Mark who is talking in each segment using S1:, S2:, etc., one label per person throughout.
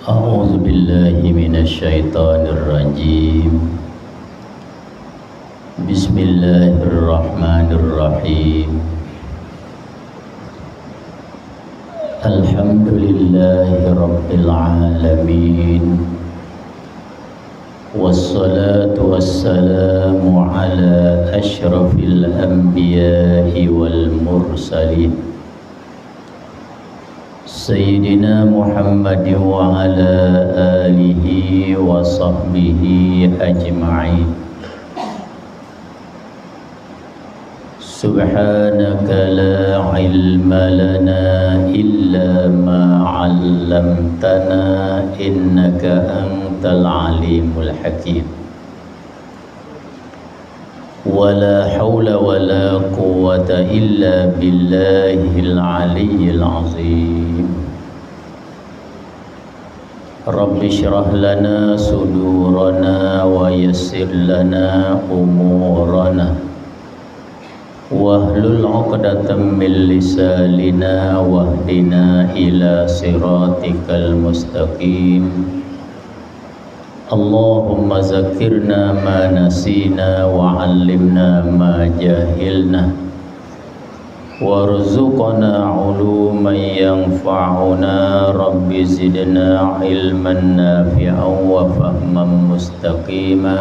S1: أعوذ بالله من الشيطان الرجيم. بسم الله الرحمن الرحيم. الحمد لله رب العالمين، والصلاة والسلام على أشرف الأنبياء والمرسلين سيدنا محمد وعلى آله وصحبه أجمعين. سبحانك لا علم لنا إلا ما علمتنا إنك أنت العليم الحكيم. ولا حول ولا قوة إلا بالله العلي العظيم. رب اشرح لنا صدورنا ويسر لنا أمورنا واحلل عقدة من لساننا واهدنا إلى صراطك المستقيم. اللهم ذكرنا ما نسينا وعلمنا ما جهلنا وارزقنا علوما ينفعنا. رب زدنا علما نافعا وفهما مستقيما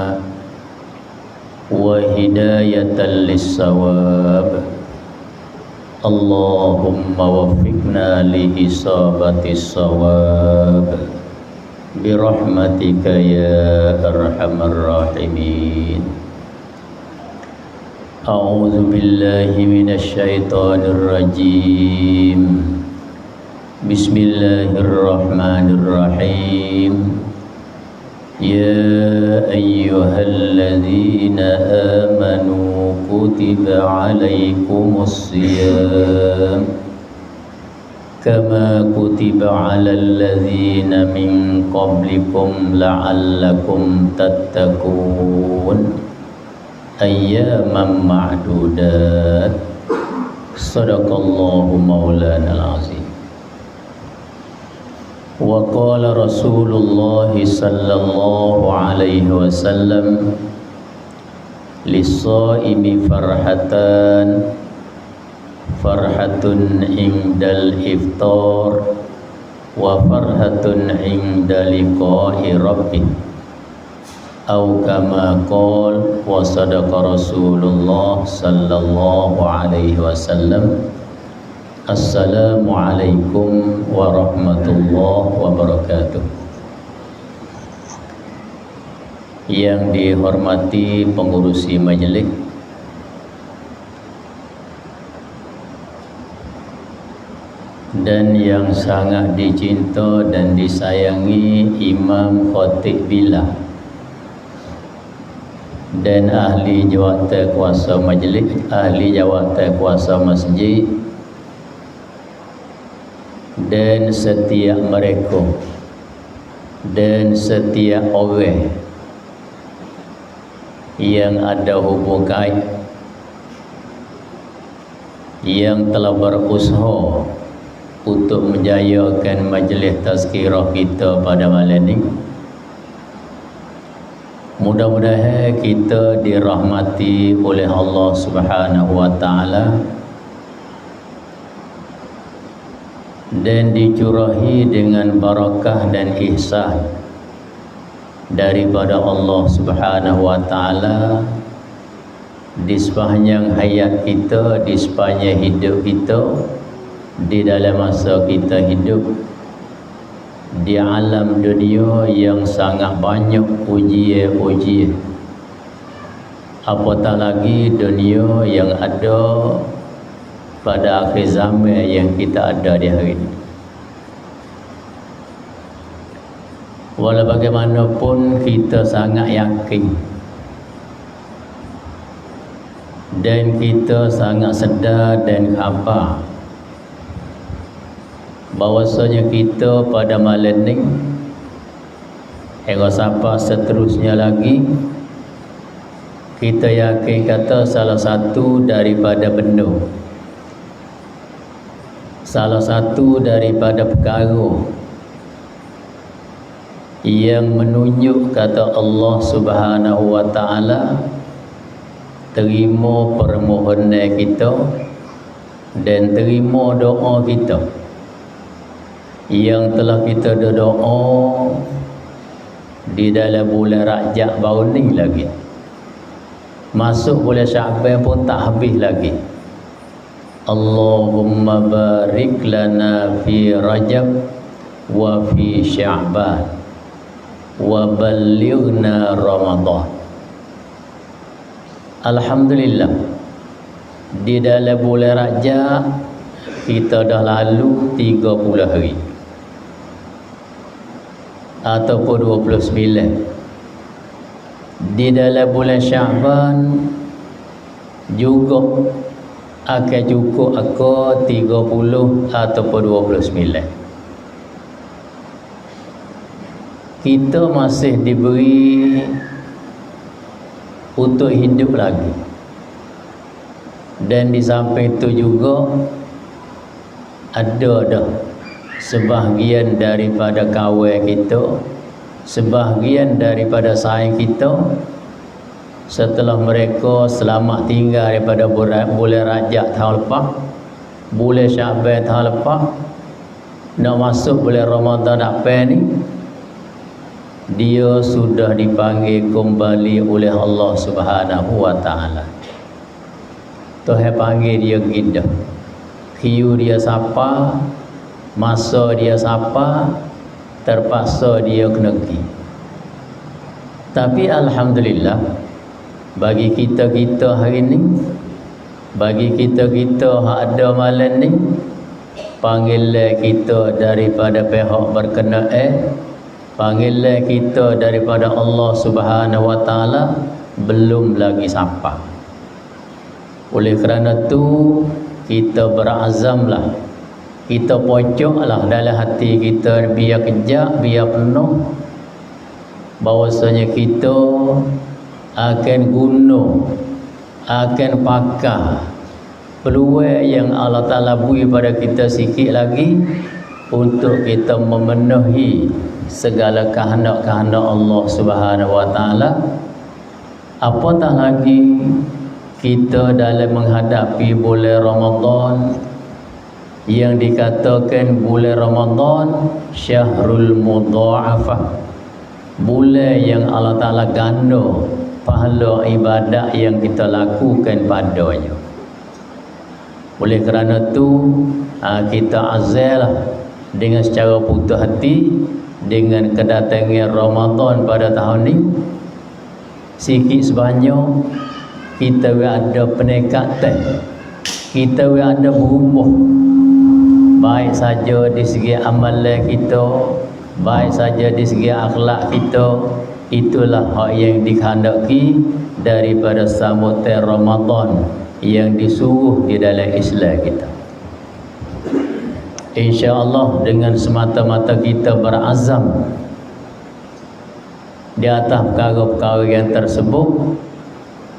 S1: وهداية للصواب. اللهم وفقنا لإصابة الصواب برحمتك يا أرحم الراحمين. أعوذ بالله من الشيطان الرجيم. بسم الله الرحمن الرحيم. يا أيها الذين آمنوا كتب عليكم الصيام كما كتب على الذين من قبلكم لعلكم تتقون أياما معدودات. صدق الله مولانا العظيم. وقال رسول الله صلى الله عليه وسلم للصائم فرحتان، farhatun indal iftar wa farhatun inda liqa'i rabbih au kama qala. Wa sadaqa Rasulullah sallallahu alaihi wasallam. Assalamu alaikum warahmatullahi wabarakatuh. Yang dihormati pengurusi majelis, dan yang sangat dicinta dan disayangi Imam Khatib Billah dan ahli jawatan kuasa majlis, ahli jawatan kuasa masjid, dan setiap mereka dan setiap orang yang ada hubungan yang telah berusaha untuk menjayakan majlis tazkirah kita pada malam ini. Mudah-mudahan kita dirahmati oleh Allah Subhanahu wa taala dan dicurahi dengan barakah dan ihsan daripada Allah Subhanahu wa taala di sepanjang hayat kita, di sepanjang hidup kita, di dalam masa kita hidup di alam dunia yang sangat banyak ujian-ujian, apatah lagi dunia yang ada pada akhir zaman yang kita ada di hari ini. Walau bagaimanapun kita sangat yakin dan kita sangat sedar dan khabar bahwasanya kita pada malam ni siapa seterusnya lagi, kita yakin kata salah satu daripada benda, salah satu daripada perkara yang menunjuk kata Allah Subhanahu wa taala, terima permohonan kita dan terima doa kita yang telah kita doa di dalam bulan Rajab baru ni lagi. Masuk bulan Syaban pun tak habis lagi. Allahumma barik lana fi Rajab wa fi Sya'ban wa ballighna Ramadan. Alhamdulillah, di dalam bulan Rajab kita dah lalu 30 hari ataupun 29. Di dalam bulan Sya'ban juga akan cukup aku 30 ataupun 29. Kita masih diberi untuk hidup lagi. Dan di samping itu juga ada dah sebahagian daripada kawan kita, sebahagian daripada saing kita, setelah mereka selamat tinggal daripada bulan Rajab tahun lepas, bulan Syaban tahun lepas, nak masuk bulan Ramadan apa ni, dia sudah dipanggil kembali oleh Allah Subhanahu wa taala. Tuhan panggil dia gitu. Hiu dia sapa, masa dia sapa, terpaksa dia kena pergi. Tapi alhamdulillah, bagi kita-kita hari ni, bagi kita-kita yang ada malam ni, panggilan kita daripada pihak berkenaan, panggilan kita daripada Allah Subhanahu wa taala belum lagi sampai. Oleh kerana tu kita berazamlah, kita pocoklah dalam hati kita, biar kejap, biar penuh, bahwasanya kita akan guna, akan pakai peluang yang Allah Ta'ala beri pada kita sikit lagi untuk kita memenuhi segala kehendak-kehendak Allah Subhanahu wa taala. Apatah lagi kita dalam menghadapi bulan Ramadan yang dikatakan bulan Ramadan Syahrul Mudha'afah, bulan yang Allah Ta'ala ganda pahala ibadat yang kita lakukan padanya. Oleh kerana itu kita azallah dengan secara putus hati dengan kedatangan Ramadan pada tahun ini. Sikit sebanyak kita ada peningkatan, kita ada berubah, baik saja di segi amalan kita, baik saja di segi akhlak kita. Itulah hak yang dikehendaki daripada sambutan Ramadan yang disuruh di dalam Islam kita. InsyaAllah dengan semata-mata kita berazam di atas perkara-perkara yang tersebut,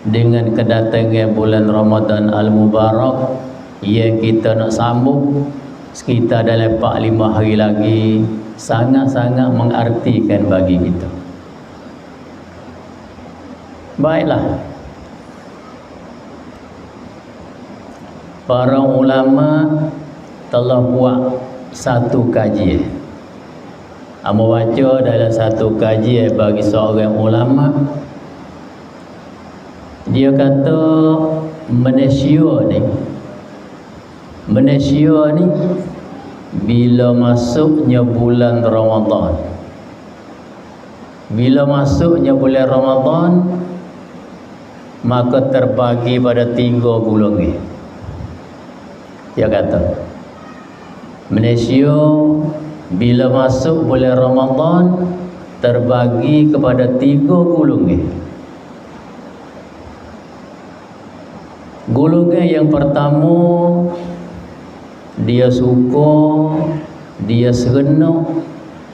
S1: dengan kedatangan bulan Ramadan Al-Mubarak yang kita nak sambung sekitar dalam 4-5 hari lagi, sangat-sangat mengartikan bagi kita. Baiklah, para ulama telah buat satu kajian. Amo baca dalam satu kajian bagi seorang ulama, dia kata Malaysia ni bila masuknya bulan Ramadan, bila masuknya bulan Ramadan, maka terbagi pada 3 golongan. Dia kata Malaysia bila masuk bulan Ramadan terbagi kepada 3 golongan. Golongan yang pertama, dia suka, dia seronok,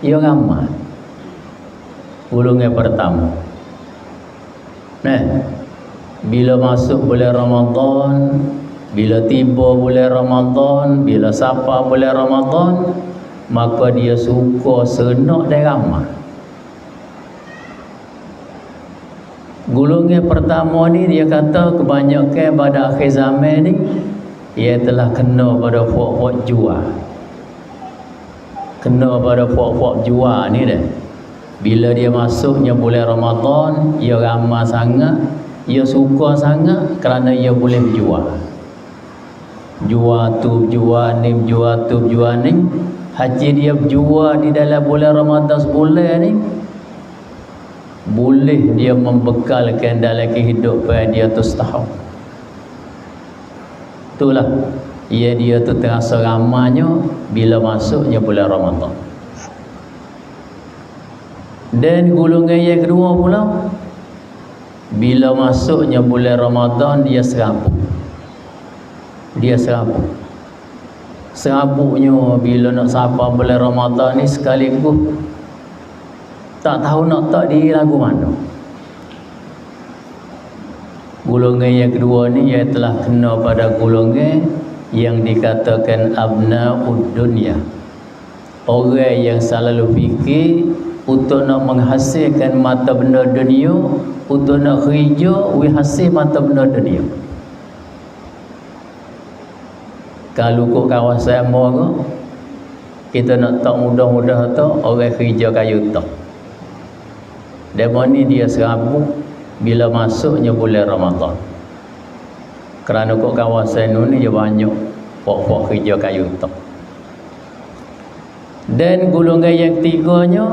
S1: dia ramai. Golongan pertama. Nah, bila masuk bulan Ramadan, bila tiba bulan Ramadan, bila sapa bulan Ramadan, maka dia suka, seronok dan ramai. Golongan pertama ni dia kata kebanyakan pada akhir zaman ni ia telah kena pada puak-puak jual. Kena pada puak-puak jual ni dah. Bila dia masuknya bulan Ramadan, ia ramai sangat, ia suka sangat kerana ia boleh berjual. Jual tu, jual ni, jual tu, jual ni. Haji dia berjual di dalam bulan Ramadan sebulan ni, boleh dia membekalkan dalam kehidupan dia tu setahun. Itulah dia tu terasa ramanya bila masuknya bulan Ramadan. Dan golongan yang kedua pula, bila masuknya bulan Ramadan dia serabut. Dia serabut. Serabutnya bila nak sapa bulan Ramadan ni sekaligus tak tahu nak tak diri lagu mana. Golongan yang kedua ni ia telah kena pada golongan yang dikatakan abna'ud dunya. Orang yang selalu fikir untuk nak menghasilkan mata benda dunia, untuk nak kerja hasil mata benda dunia. Kalau kok kawasan mo kita nak tak mudah-mudah tu orang kerja kayu tak. Demo ni dia serabut bila masuknya bulan Ramadan. Kerana kok kawasan ni dia banyak pok-pok kerja kayu tak. Dan golongan yang ketiganya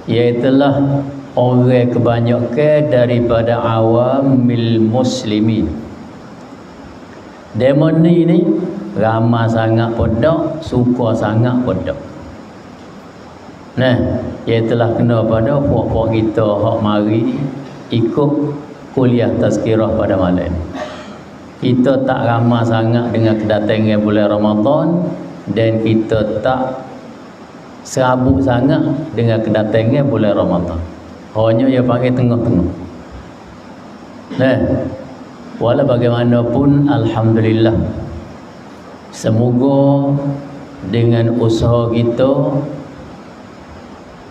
S1: iaitulah orang kebanyakan daripada awamil muslimin. Demon ni ramai sangat podok, suka sangat podok. Nah, ia telah kena pada puak-puak kita hak mari ikut kuliah tazkirah pada malam. Kita tak ramai sangat dengan kedatangan bulan Ramadan dan kita tak serabut sangat dengan kedatangan bulan Ramadan. Hanya ia panggil tengah-tengah. Nah, walau bagaimanapun alhamdulillah, semoga dengan usaha kita,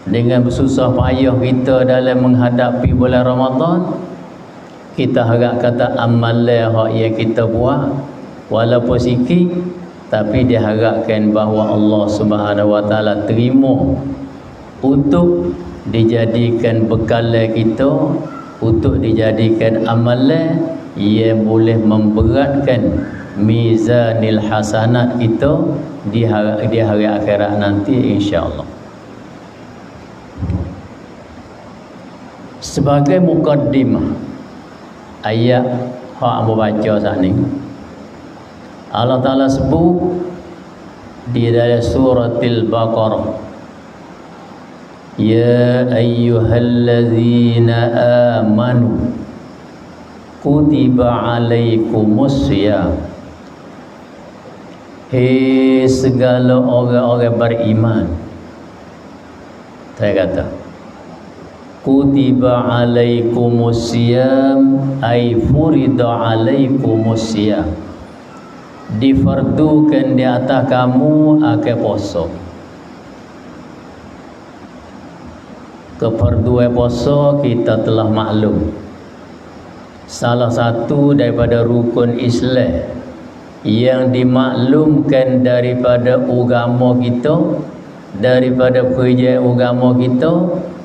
S1: dengan bersusah payah kita dalam menghadapi bulan Ramadan, kita harap kata amalan yang kita buat walaupun sikit, tapi diharapkan bahawa Allah Subhanahu Wa Taala terima untuk dijadikan bekalan kita, untuk dijadikan amalan yang boleh memberatkan mizanil hasanat kita di hari akhirat nanti insya-Allah. Sebagai mukaddimah ayat hak ambo baca saat ni, Allah Ta'ala sebut di dalam suratil Baqarah, ya ayyuhallazina amanu kutiba alaikumus syiyam. Hei segala orang-orang beriman, saya kata kutiba alaikumus syiyam ay furida alaikumus syiyam, difardukan di atas kamu akan puasa. Kefarduan puasa kita telah maklum, salah satu daripada rukun Islam yang dimaklumkan daripada agama kita, daripada kerjaan agama kita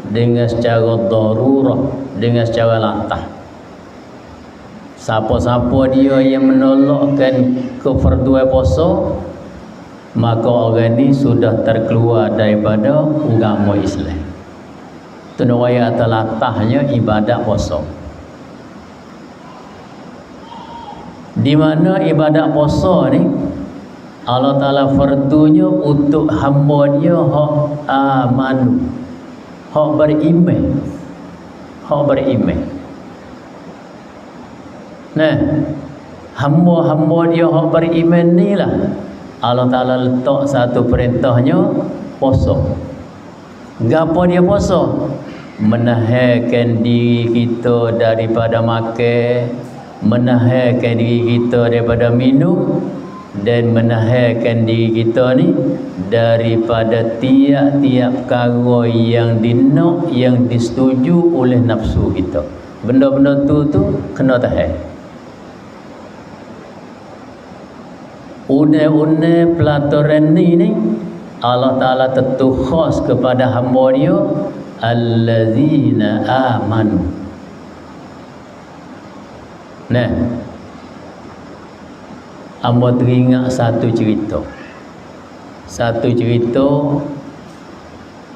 S1: dengan secara darurah, dengan secara latah. Siapa-siapa dia yang menolakkan kefarduan puasa, maka orang ni sudah terkeluar daripada agama Islam. Itu namanya latahnya ibadat puasa. Di mana ibadat puasa ni Allah Ta'ala fardunya untuk hamba dia hak aman, hak beriman, hak beriman. Nah, hamba-hamba dia hak beriman ni lah Allah Ta'ala letak satu perintahnya puasa. Gapo dia puasa? Menahankan diri kita daripada makan, menahankan diri kita daripada minum, dan menahankan diri kita ni daripada tiap-tiap perkara yang dinak, yang disetuju oleh nafsu kita. Benda-benda tu kena tahan. Une-une pelaturan ni Allah Ta'ala tentu khas kepada hamba dia allazina amanu. Nah, hamba teringat satu cerita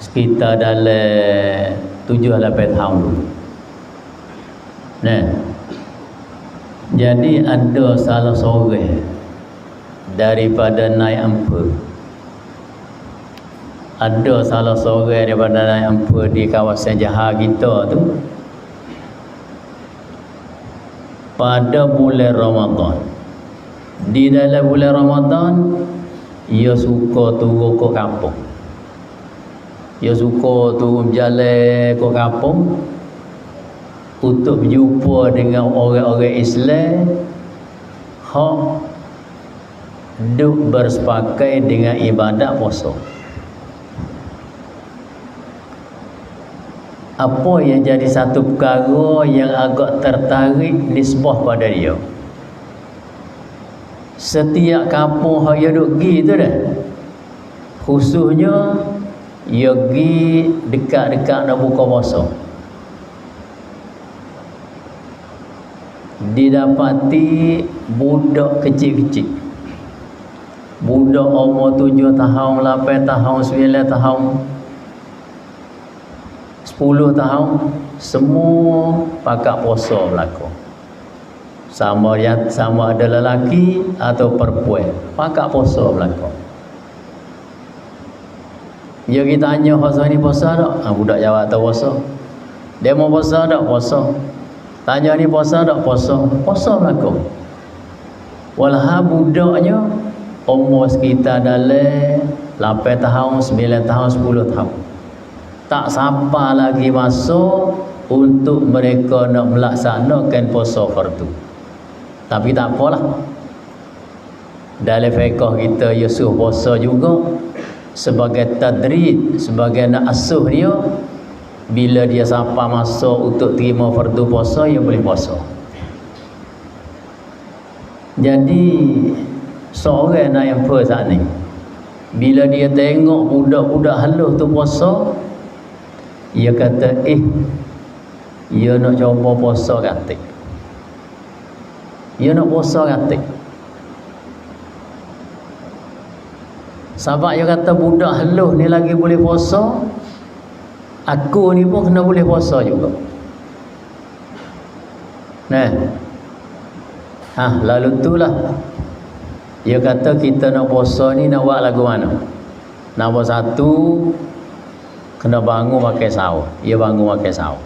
S1: sekitar dalam 7-8 tahun dulu. Nah, jadi ada salah seorang daripada naik ampun. Ada salah seorang daripada naik ampun di kawasan Johor kita tu, pada bulan Ramadan. Di dalam bulan Ramadan, ia suka turun ke kampung. Ia suka turun berjalan ke kampung untuk berjumpa dengan orang-orang Islam hak duk bersepakai dengan ibadat puasa. Apa yang jadi satu perkara yang agak tertarik nisbah pada dia? Setiap kampung yang dia duk pergi tu dah, khususnya dia pergi dekat-dekat nak buka puasa, didapati budak kecil-kecil, budak umur 7 tahun, 8 tahun, 9 tahun, 10 tahun, semua pakat puasa berlaku. Sama ada lelaki atau perempuan, pakat puasa berlaku. Dia kita tanya, puasa ni puasa tak? Budak jawab tak puasa. Dia mau puasa tak? Puasa. Tanya ni puasa tak? Puasa. Puasa berlaku. Walau budaknya umur sekitar dalam 8 tahun, 9 tahun, 10 tahun. Tak sampai lagi masuk untuk mereka nak melaksanakan puasa fardu. Tapi tak apalah. Dalam fiqh kita Yusuf puasa juga sebagai tadrid, sebagai nak asuh dia. Bila dia sampai masuk untuk terima fardu puasa, dia boleh puasa. Jadi seorang nak yang first saat ni, bila dia tengok budak-budak halus tu puasa, dia kata, dia nak cuba puasa katik. Dia nak puasa katik. Sebab dia kata budak halus ni lagi boleh puasa, aku ni pun kena boleh puasa juga. Nah, lalu itulah dia kata kita nak puasa ni nak buat lagu mana? Nombor satu, kena bangun pakai sahur. Dia bangun pakai sahur.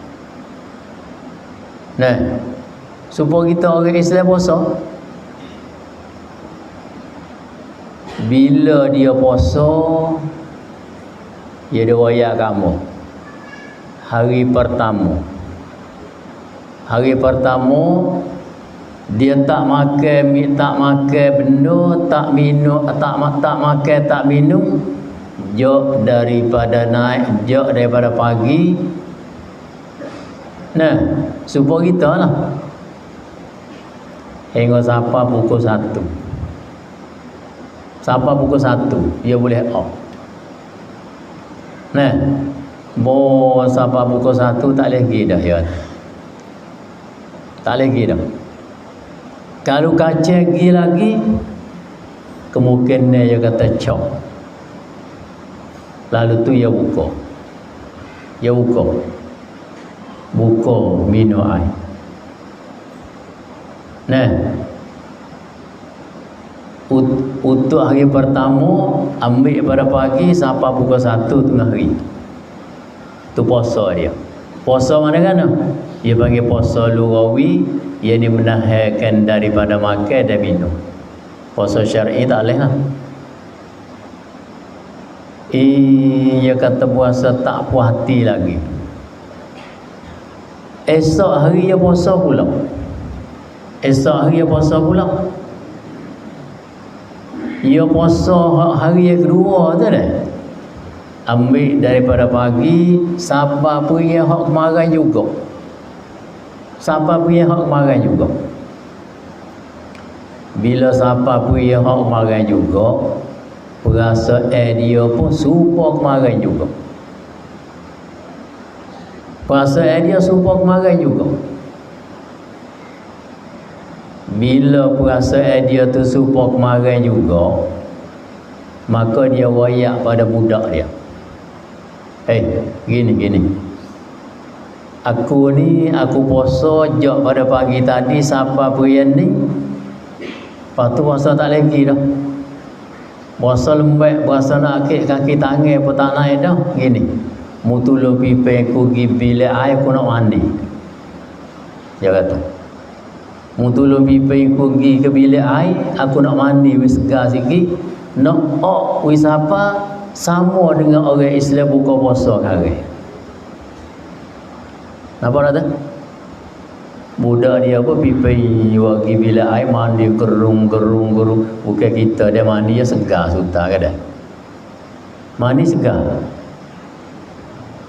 S1: Nah, supaya kita orang Islam puasa, bila dia puasa, dia ada wayak kamu. Hari pertama dia tak makan benda, tak minum, tak makan, tak minum, jauh daripada pagi. Nah, supaya kita lah hingga sampai pukul 1. Sampai pukul 1 dia boleh off. Nah, sampai pukul 1 tak lagi dah ya. Tak lagi dah. Kalau kacau lagi, kemungkinan dia kata cok. Lalu tu dia buka. Buka minum air. Nah, untuk hari pertama ambil pada pagi sampai pukul 1 tengah hari. Tu puasa dia. Puasa mana kan? Dia panggil puasa lughawi, ia ni menahankan daripada makan dan minum. Puasa syar'i tak boleh lah. Dia kata puasa tak puas hati lagi. Esok hari dia puasa pula. Dia puasa hari yang kedua tu dah. Ambil daripada pagi sampai pergi hak kemarin juga. Siapa pun yang hak kemarin juga. Bila siapa pun yang hak kemarin juga, perasaan dia pun serupa kemarin juga. Perasaan dia serupa kemarin juga. Bila perasaan dia tu serupa kemarin juga, maka dia wayak pada budak dia. Gini. Aku puasa jak pada pagi tadi siapa perian ni. Lepas tu puasa tak lagi dah. Puasa lembek, puasa nak akik kaki tangan pun tak naik dah. Gini. Mutulu pipi aku pergi bilik air aku nak mandi. Dia kata. Mutulu pipi aku pergi ke bilik air, aku nak mandi wis segar sikit. Nak wis apa sama dengan orang Islam buka puasa hari. Nampak tak? Budak dia apa pipi pergi bilik air mandi gerung. Bukan kita dia mandi ya segar suta kadang. Mandi segar.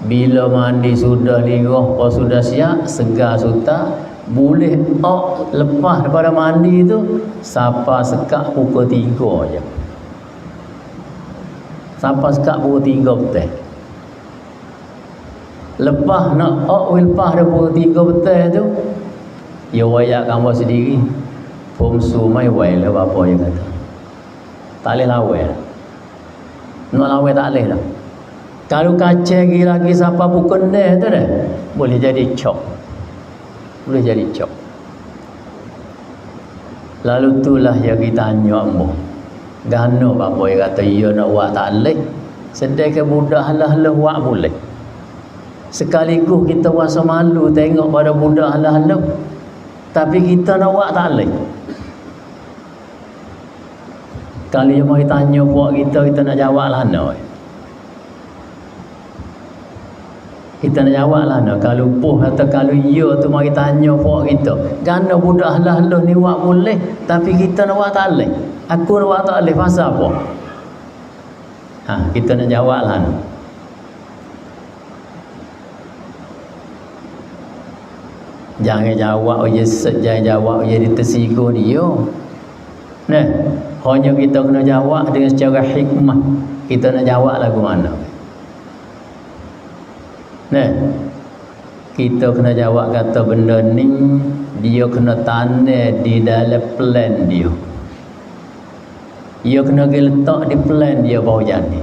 S1: Bila mandi sudah lirah, sudah siap, segar suta, boleh lepas daripada mandi tu, siapa sekak pukul 3 je. Siapa sekak pukul 3 betul. Lepas nak lepas dah pukul 3 betul tu, dia wayak gambar sendiri. Fumsu mai wai lah apa dia kata. Tak boleh lawai. Nak lawai tak boleh dah. Kalau kacang lagi siapa pukul ni tu dah, boleh jadi cok. Boleh jadi cok. Lalu itulah yang kita tanya mu. Gano apa dia kata ia nak buat tak boleh. Sedangkan budak halah-halah buat boleh. Sekaligus kita rasa malu tengok pada budak halah-halah. Tapi kita nak buat tak boleh. Kalau yang mau tanya buat kita nak jawab lah no. Kita nak jawab lah no. Kalau puh atau kalau iya tu mari tanya buat kita. Gana budak halah-halah ni buat boleh. Tapi kita nak buat tak boleh. Aku nak buat tak boleh pasal apa? Kita nak jawab lah no. Jangan jawab jangan jawab jadi tersinggung dia. Nah, hanya kita kena jawab dengan secara hikmah. Kita nak jawab lagu mana? Nah, kita kena jawab kata benda ni dia kena tanda di dalam plan dia. Dia kena letak di plan dia baru jadi.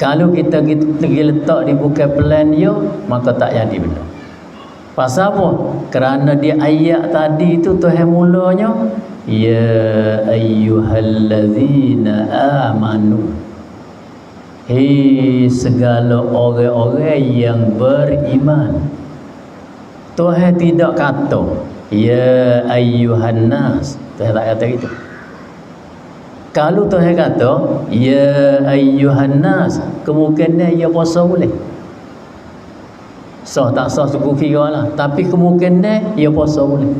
S1: Kalau kita letak di bukan plan dia, maka tak jadi benda. Pasal apa? Kerana dia ayat tadi itu Tuhan mulanya ya ayyuhallazina amanu. Hei segala orang-orang yang beriman. Tuhan tidak kata ya ayyuhan nas. Tuhan tak kata gitu. Kalau Tuhan kata ya ayyuhan nas, kemungkinan ia puasa boleh. Sah tak sah suku kira lah. Tapi kemungkinan ia puasa boleh.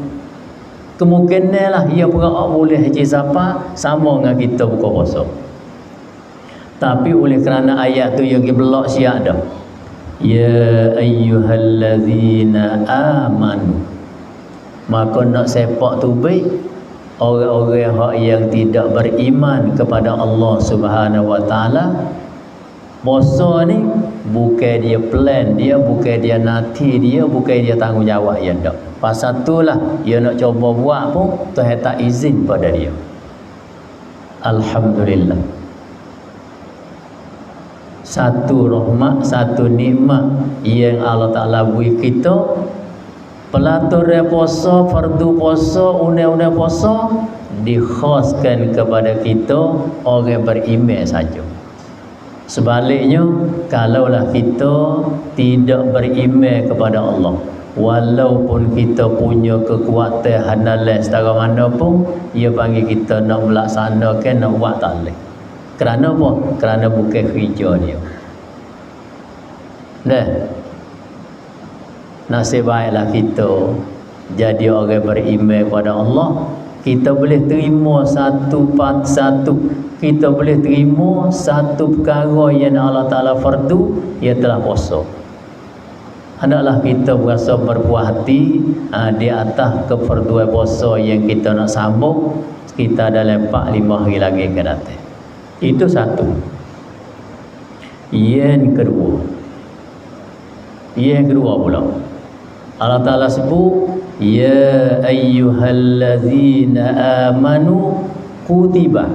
S1: Kemungkinan lah ia berak boleh haji siapa sama dengan kita buka puasa. Tapi oleh kerana ayat tu yang belak siap dah. Ya ayyuhallazina amanu. Maka nak sepak tu baik orang-orang yang tidak beriman kepada Allah Subhanahu wa taala. Puasa ni bukan dia plan dia, bukan dia nanti dia, bukan dia tanggungjawab dia dak. Pasal itulah dia nak cuba buat pun Tuhan tak izin pada dia. Alhamdulillah. Satu rahmat, satu nikmat yang Allah Taala beri kita. Pelaturan puasa, fardu puasa, undang-undang puasa dikhaskan kepada kita orang beriman saja. Sebaliknya, kalaulah kita tidak beriman kepada Allah, walaupun kita punya kekuatan hanalan setara mana pun, ia panggil kita nak melaksanakan, nak buat tak boleh. Kerana apa? Kerana bukan kerja dia. Nasib baiklah kita jadi orang beriman kepada Allah. Kita boleh terima satu. Kita boleh terima satu perkara yang Allah Ta'ala fardu, ia telah puasa. hendaklah kita berasa berpuas hati di atas keperduan puasa yang kita nak sambung. Kita ada 4-5 hari lagi ke datang. Itu satu. Yang kedua pula, Allah Ta'ala sebut, ya ayyuhallazina amanu kutiba.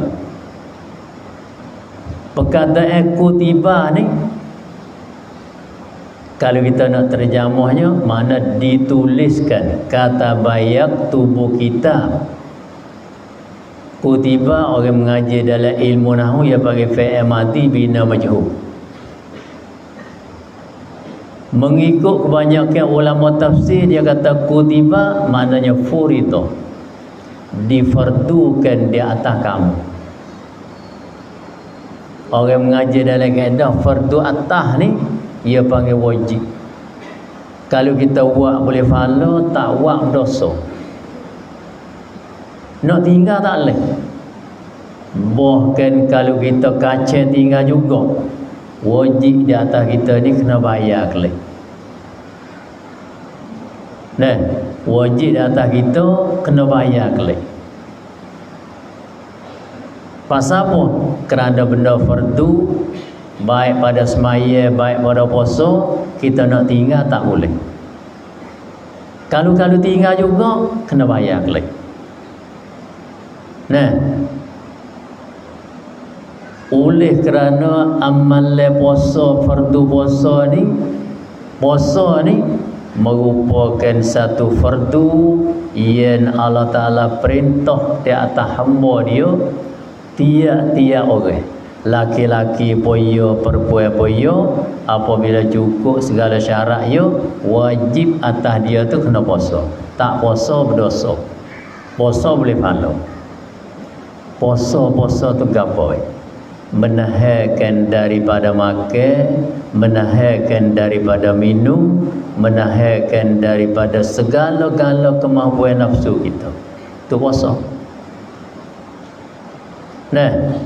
S1: Perkataan kutiba ni, kalau kita nak terjemahnya, mana dituliskan. Kata bayak tubuh kita. Kutiba, orang mengaji dalam ilmu nahwu, ia panggil fi'il madhi bina majhul. Mengikut kebanyakan ulama tafsir, dia kata kutiba maknanya furito, difardukan di atas kamu. Orang mengaji dalam kaedah fardu atas ni, ia panggil wajib. Kalau kita buat boleh pahala, tak buat berdosa. Nak tinggal tak boleh. Bahkan kalau kita kacau tinggal juga, wajib di atas kita ni kena bayar kelih. Nah, wajib di atas kita kena bayar kelih. Pasal apa? Kerana benda fardu, baik pada semaya, baik pada puasa, kita nak tinggal tak boleh. Kalau tinggal juga kena bayar kelih. Nah, oleh kerana amalan puasa, fardu puasa ni merupakan satu fardu yang Allah Ta'ala perintah di atas hamba dia. Tiap-tiap orang, laki-laki poyo, perempuan poyo, apabila cukup segala syarat dia, wajib atas dia tu kena puasa. Tak puasa berdosa. Puasa boleh pahala. Puasa tu gapo? Menahankan daripada makan, menahankan daripada minum, menahankan daripada segala-gala kemahuan nafsu kita. Tu puasa. Nah,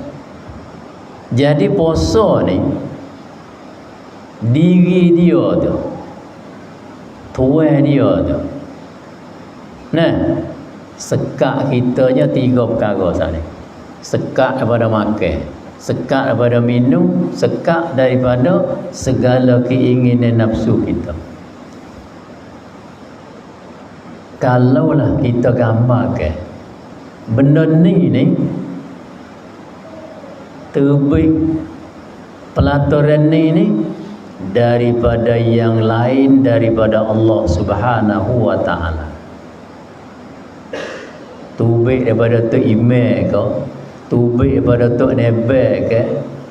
S1: jadi puasa ni diri dia tu, tuan dia tu. Nah, sekat kitanya 3 perkara sana. Sekat daripada makan, sekat daripada minum, sekat daripada segala keinginan nafsu kita. Kalaulah kita gambarkan benda ni terbit pelaturan ni daripada yang lain daripada Allah Subhanahu wa Ta'ala. Tubik daripada tu imam ke, tubik daripada tu nebek ke,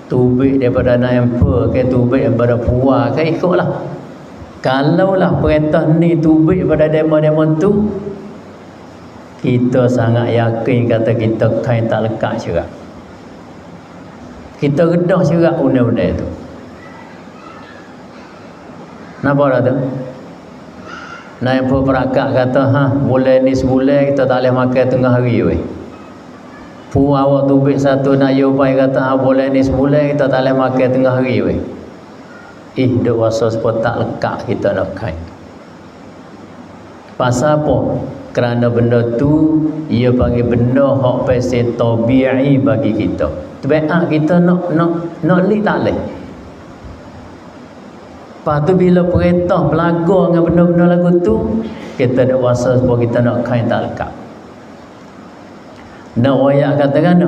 S1: tubik daripada naimpa ke, tubik daripada puas ke, ikutlah. Kalaulah perintah ni tubik daripada demo-demo tu, kita sangat yakin kata kita kain tak lekat syurah. Kita redah syurah undang-undang tu. Nampak tak tu? Naimpa perakak kata, bulan ni sebulan kita tak boleh makan tengah hari weh. Puan awak tubik satu nak yobai kata, bulan ni sebulan kita tak boleh makan tengah hari weh. Duk rasa sepuluh tak lekat kita nak kain. Pasal apa? Kerana benda tu ia panggil benda hak pasal tabi'i bagi kita. Tabiat kita nak lik tak leh. Lepas tu bila perintah pelagor dengan benda-benda lagu tu, kita ada rasa sebab kita nak kain tak lekat. Nak wayak katakan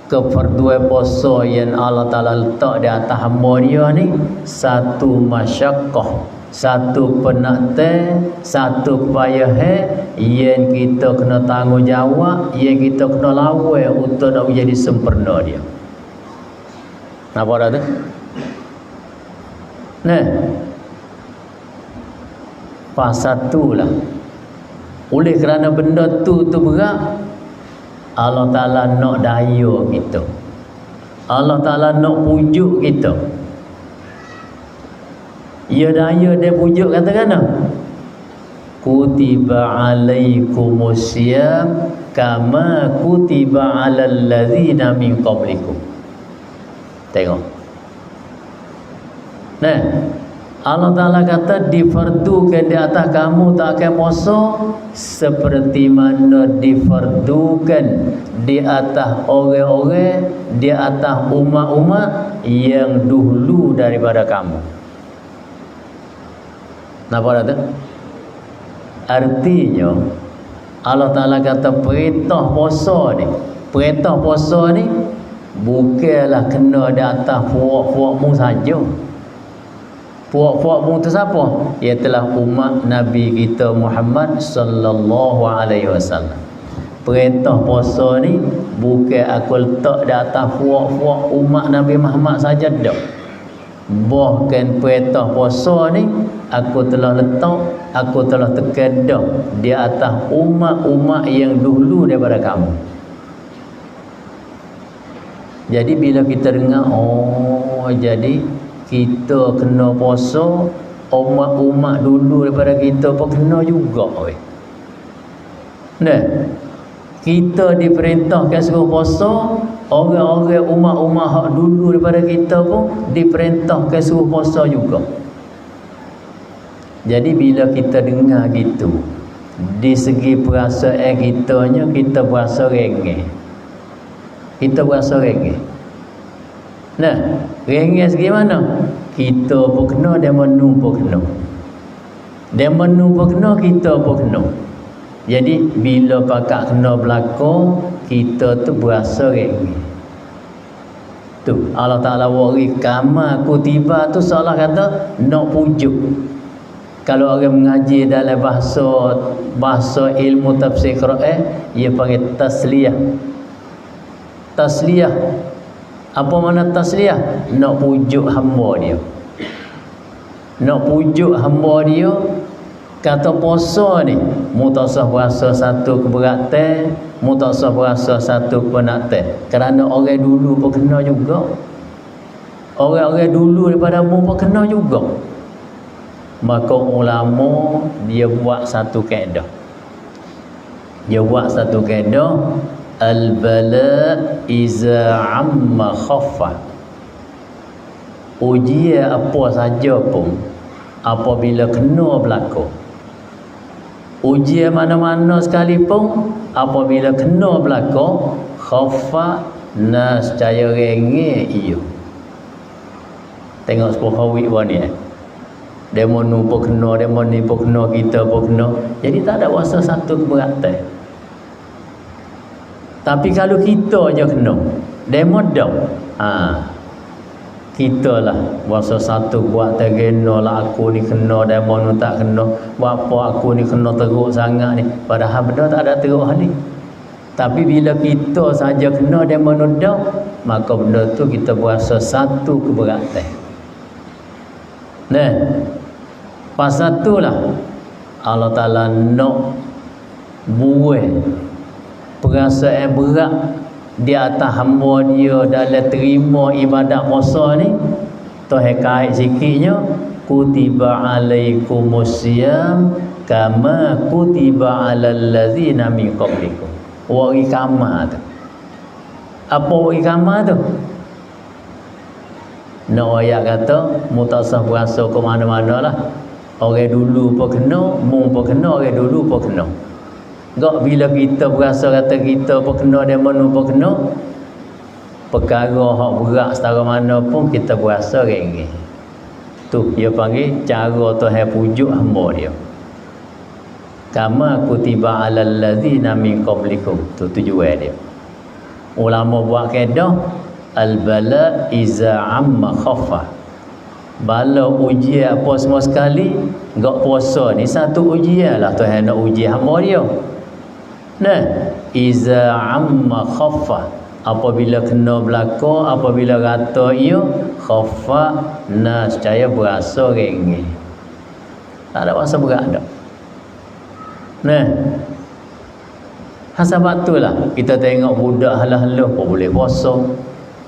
S1: keperduan puasa yang Allah Ta'ala letak di atas hamba dia ni, satu masyakkah, satu penaktan, satu kepayahan yang kita kena tanggungjawab, yang kita kena lawan untuk nak menjadi sempurna dia. Nampak tak tu? Nah, pasal tu lah. Oleh kerana benda tu berat, Allah Ta'ala nak daya kita. Allah Ta'ala nak pujuk kita. Ya daya dia pujuk katakan kutiba alaikumusiyam kama kutiba alal ladzina min qablikum. Tengok. Nah, Allah Ta'ala kata difardukan di atas kamu tak akan puasa seperti mana difardukan di atas orang-orang, di atas umat-umat yang dulu daripada kamu. Nampak tak? Artinya Allah Ta'ala kata perintah puasa ni bukanlah kena di atas puak-puakmu saja. Puak-puakmu tu siapa? Ialah umat Nabi kita Muhammad sallallahu alaihi wasallam. Perintah puasa ni bukan aku letak di atas puak-puak umat Nabi Muhammad saja dak. Bahkan perintah puasa ni aku telah tekan dah di atas umat-umat yang dulu daripada kamu. Jadi bila kita dengar jadi kita kena puasa, umat-umat dulu daripada kita pun kena juga nah, kita diperintahkan suruh puasa, orang-orang umat-umat hak dulu daripada kita pun diperintahkan suruh puasa juga. Jadi bila kita dengar gitu, di segi perasaan kitanya, kita berasa rengeh. Nah, rengeh segi mana? Kita pun kena, dia menu pun kena. Dia menu pun kena, kita pun kena. Jadi bila pakak kena berlaku, kita tu berasa rengeh. Tu Allah Ta'ala wari kama kutiba tu seolah kata nak pujuk. Kalau orang mengaji dalam bahasa ilmu tafsir Quran, ia panggil tasliyah. Tasliyah. Apa makna tasliyah? Nak pujuk hamba dia. Nak pujuk hamba dia. Kata puasa ni, mu tak usah puasa satu keberatan, mu tak usah puasa satu penatan. Kerana orang dulu pun kena juga. Orang-orang dulu daripada mu pun kena juga. Maka ulama dia buat satu kaedah. Al-bala iza amma khaffa. Ujian apa saja pun apabila kena berlaku, ujian mana-mana sekalipun apabila kena berlaku, khaffa nascaya rengeh ia. Tengok sepuhawi buat ni demo nu pun kena, demo ni pun kena, kita pun kena. Jadi tak ada rasa satu keberatan. Tapi kalau kita je kena, demo dah. Kita lah rasa satu buat tergena lah aku ni kena, demo nu tak kena. Buat apa aku ni kena teruk sangat ni. Padahal benda tak ada teruk ni. Tapi bila kita saja kena, demo nu dah, maka benda tu kita berasa satu keberatan. Nah, pasal itulah Allah Ta'ala nak buat perasaan berat di atas hamba dia dalam terima ibadat puasa ni. Tuhan kait sikitnya, kutiba alaikumusiyam kama kutiba alal ladzina min qablikum. Wari kama tu. Apa wari kama tu? Nak ayat kata mu tak usah berasa ke mana-mana lah. Orang dulu pun kena, mu pun kena, orang dulu pun kena. Gak bila kita berasa kata kita pun kena dan mana pun kena, perkara hak berat setara mana pun kita berasa rengeh. Tu dia panggil cara Tuhan pujuk hamba dia. Kama kutiba alal ladzina min qablikum. Tu tujuan dia. Ulama buat kaedah al-bala iza amma khaffa. Bala ujian apa semua sekali, gak puasa ni satu ujian lah Tuhan nak uji hamba dia. Nah, iza amma khaffa, apabila kena berlaku, apabila kata ia khaffa, nascaya berasa rengeh. Tak ada rasa berat dah. Nah, sebab itulah kita tengok budak halah-halah pun boleh puasa,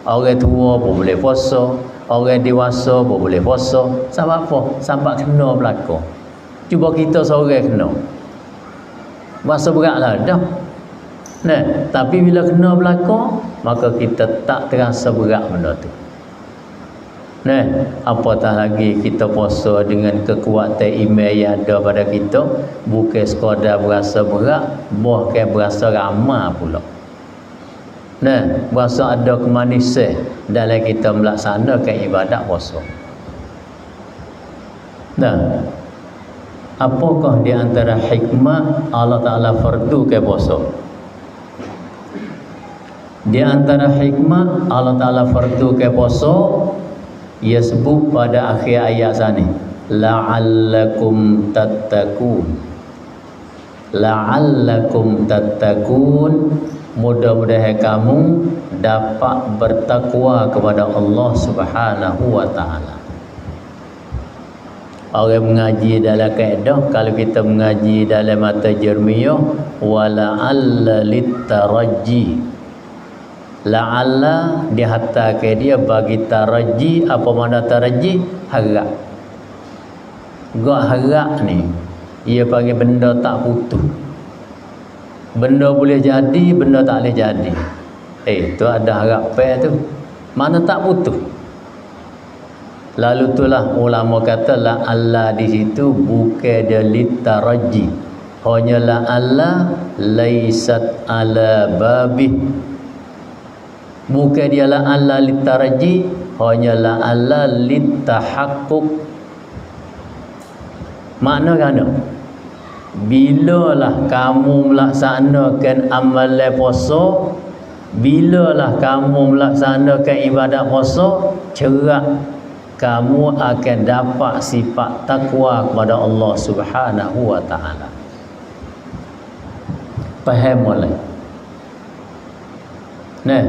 S1: orang tua pun boleh puasa, orang dewasa pun boleh puasa. Sebab apa? Sebab kena berlaku. Cuba kita seorang kena, rasa beratlah dah. Nah, tapi bila kena berlaku, maka kita tak terasa berat benda tu. Nah, apatah lagi kita puasa dengan kekuatan iman yang ada pada kita, bukan sekadar berasa berat, bahkan berasa ramah pula. Nah, berasa ada kemanisan dalam kita melaksanakan ibadat puasa. Nah, apakah di antara hikmah Allah Ta'ala fardukan puasa? Di antara hikmah Allah Ta'ala fardukan puasa, ia sebut pada akhir ayat sana, la'allakum tattaqun. La'allakum tattaqun, mudah-mudahan kamu dapat bertakwa kepada Allah Subhanahu wa taala. Orang mengaji dalam kaedah, kalau kita mengaji dalam mata jermiyah, wala'alla littaraji. La'alla dihantarkan dia bagi taraji. Apa makna taraji? Harap. Gak harap ni, ia panggil benda tak putus. Benda boleh jadi, benda tak boleh jadi. Tu ada harapan tu. Mana tak putus. Lalu itulah ulama kata la'alla di situ bukan dia litaraji. Hanya la'alla laisat ala babih. Bukan dia la'alla litaraji, hanya la'alla litahaqquk. Makna kan? Bilalah kamu melaksanakan amalan puasa, bilalah kamu melaksanakan ibadat puasa, cerak kamu akan dapat sifat takwa kepada Allah Subhanahu wa taala. Faham boleh? Nah,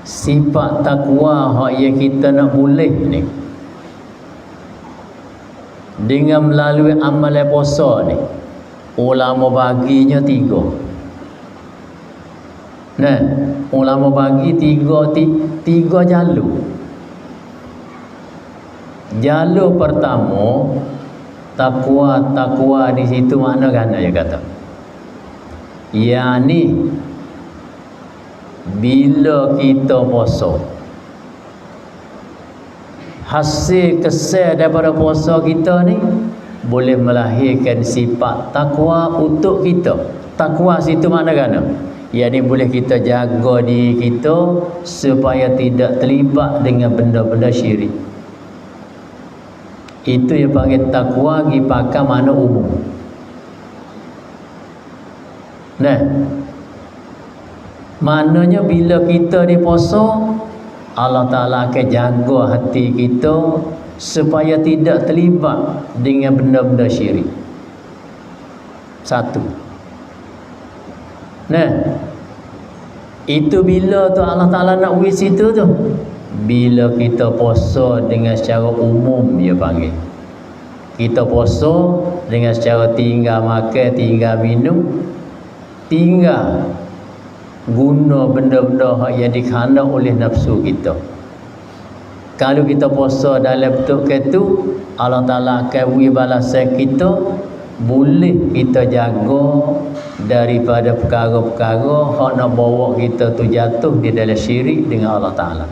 S1: sifat takwa hak yang kita nak boleh ni dengan melalui amalan puasa ni, ulama baginya 3. Nah, ulama bagi tiga jalur. Jalur pertama, takwa di situ makna kan dia kata. Yani bila kita puasa, hasil kesan daripada puasa kita ni boleh melahirkan sifat takwa untuk kita. Takwa situ makna kan? Yani boleh kita jaga diri kita supaya tidak terlibat dengan benda-benda syirik. Itu yang panggil takwa dipakai makna umum. Nah, maknanya bila kita di puasa, Allah Ta'ala akan jaga hati kita supaya tidak terlibat dengan benda-benda syirik. Satu. Nah, itu bila tu Allah Ta'ala nak wis itu tu, bila kita puasa dengan secara umum dia panggil. Kita puasa dengan secara tinggal makan, tinggal minum, tinggal guna benda-benda yang dikhandak oleh nafsu kita. Kalau kita puasa dalam bentuk itu, Allah Ta'ala akan beri balasan kita, boleh kita jaga daripada perkara-perkara hak nak bawa kita tu jatuh di dalam syirik dengan Allah Ta'ala.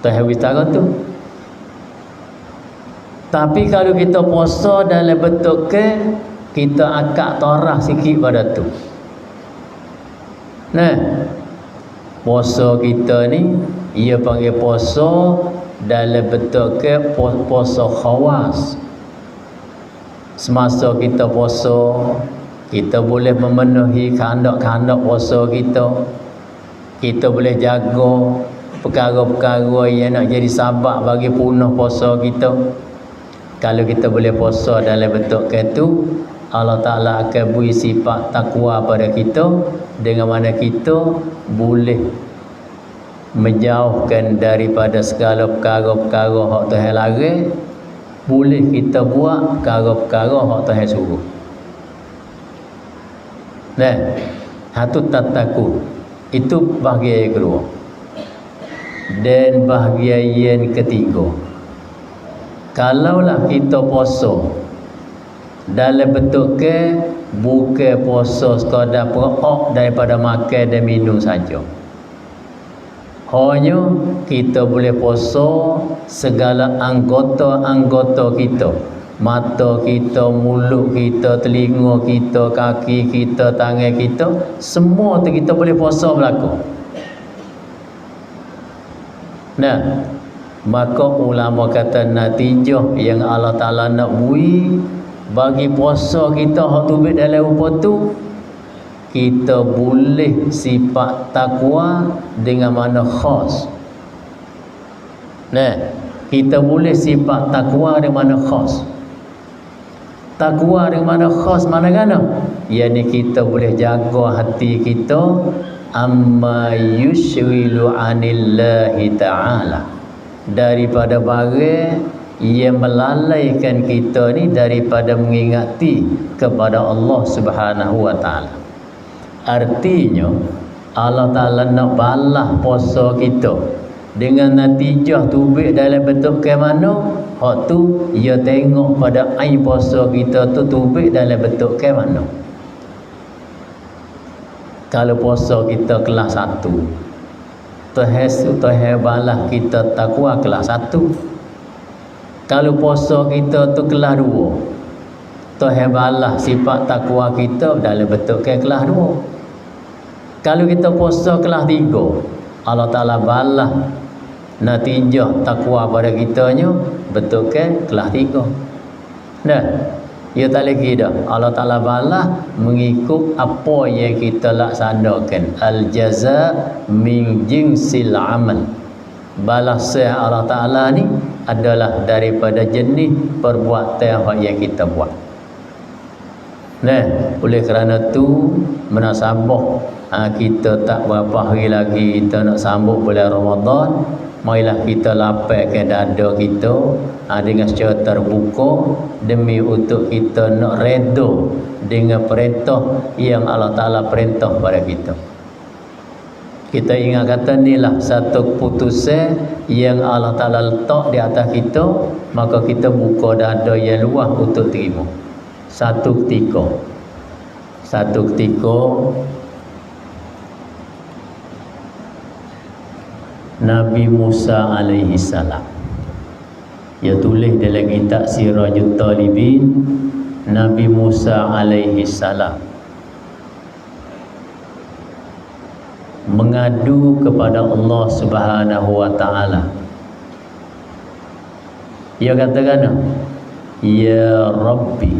S1: Tahu cara tu. Tapi kalau kita puasa dalam bentuk kita akak torah sikit pada tu. Nah, puasa kita ni ia panggil puasa dalam bentuk puasa khawas. Semasa kita puasa, kita boleh memenuhi kehendak-kehendak puasa kita. Kita boleh jaga perkara-perkara yang nak jadi sebab bagi punah puasa kita. Kalau kita boleh puasa dalam bentuk itu, Allah Ta'ala akan beri sifat takwa pada kita, dengan mana kita boleh menjauhkan daripada segala perkara-perkara hak Tuhan larang. Boleh kita buat perkara-perkara hak Tuhan suruh. Nah, satu tattaqun. Itu bahagian yang kedua. Dan bahagian yang ketiga, kalaulah kita puasa dalam bentuk bukan puasa sekadar perok daripada makan dan minum saja. Hanya kita boleh puasa segala anggota-anggota kita. Mata kita, mulut kita, telinga kita, kaki kita, tangan kita, semua tu kita boleh puasa berlaku. Nah, maka ulama kata natijah yang Allah Ta'ala nak bui bagi puasa kita hak tubik dalam rupa tu, kita boleh sifat takwa dengan mana khas. Nah, kita boleh sifat takwa dengan mana khas. Takwa dengan mana khas mana gana? Yani kita boleh jaga hati kita amma yushwilu anillahi ta'ala, daripada barang yang melalaikan kita ni daripada mengingati kepada Allah Subhanahu wa taala. Artinya Allah Ta'ala nak balas puasa kita dengan natijah tubik dalam bentuk ke mana, hak tu ia tengok pada air puasa kita tu tubik dalam bentuk ke mana. Kalau puasa kita kelas 1, Tuhan balas kita takwa kelas 1. Kalau puasa kita tu kelas 2, Tuhan balas sifat takwa kita dalam bentuk ke kelas 2. Kalau kita puasa kelas 3, Allah Ta'ala balas natijah takwa pada kitanya betul ke kelas 3. Nah, ia tak lagi dah. Allah Ta'ala balas mengikut apa yang kita laksanakan. Al-jaza min jinsil amal. Balasan Allah Ta'ala ni adalah daripada jenis perbuatan yang kita buat. Nah, oleh kerana tu menasabah kita tak berapa hari lagi kita nak sambut bulan Ramadan. Marilah kita lapangkan dada kita dengan secara terbuka demi untuk kita nak reda dengan perintah yang Allah Ta'ala perintah pada kita. Kita ingat kata inilah satu keputusan yang Allah Ta'ala letak di atas kita, maka kita buka dada yang luas untuk terima. Satu ketika Nabi Musa alaihi salam, ia tulis dalam kitab Sirajut Talibin, Nabi Musa alaihi salam mengadu kepada Allah Subhanahu wa taala. Ia katakan, ya Rabbi,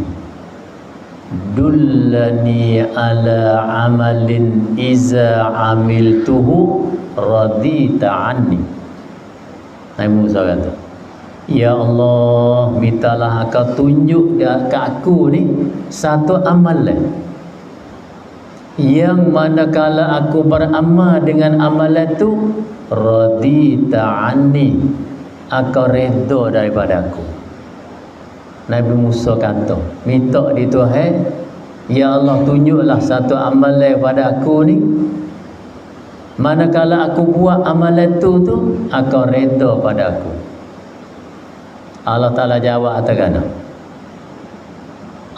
S1: dullani ala amalin iza amiltuhu radita anni. Nabi Musa kata, ya Allah, mintalah Kau tunjuk ke aku ni satu amalan yang manakala aku beramal dengan amalan tu radita anni, Kau redha daripada aku. Nabi Musa kata, minta di Tuhan, ya Allah, tunjuklah satu amalan pada aku ni, manakala aku buat amalan tu Kau redha pada aku. Allah Ta'ala jawab katakan,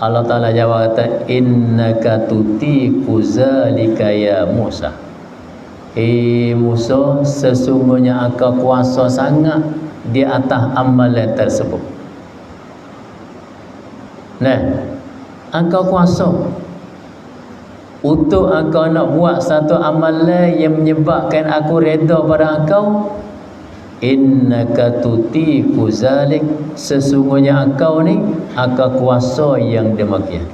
S1: Allah Ta'ala jawab kata, innaka tutiku zalika ya Musa. Musa, sesungguhnya Kau kuasa sangat di atas amalan tersebut. Nah, Engkau kuasa untuk Engkau nak buat satu amalan yang menyebabkan aku redha pada Engkau. Innaka tutiku zalik, sesungguhnya Engkau ni Engkau kuasa yang demikian.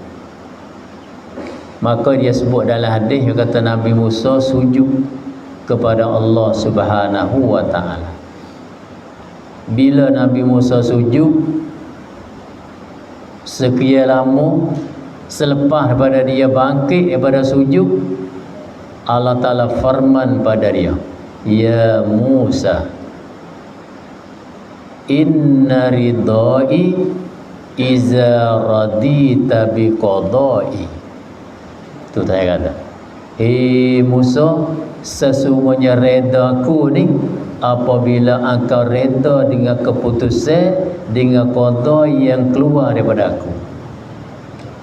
S1: Maka dia sebut dalam hadis, dia kata Nabi Musa sujud kepada Allah Subhanahu wa taala. Bila Nabi Musa sujud, sekian lama selepas daripada dia bangkit daripada sujud, Allah Ta'ala firman pada dia, ya Musa, inna ridai iza radita biqadai. Itu saya kata, Musa, sesungguhnya redaku ni apabila engkau reda dengan keputusan, dengan qada yang keluar daripada aku.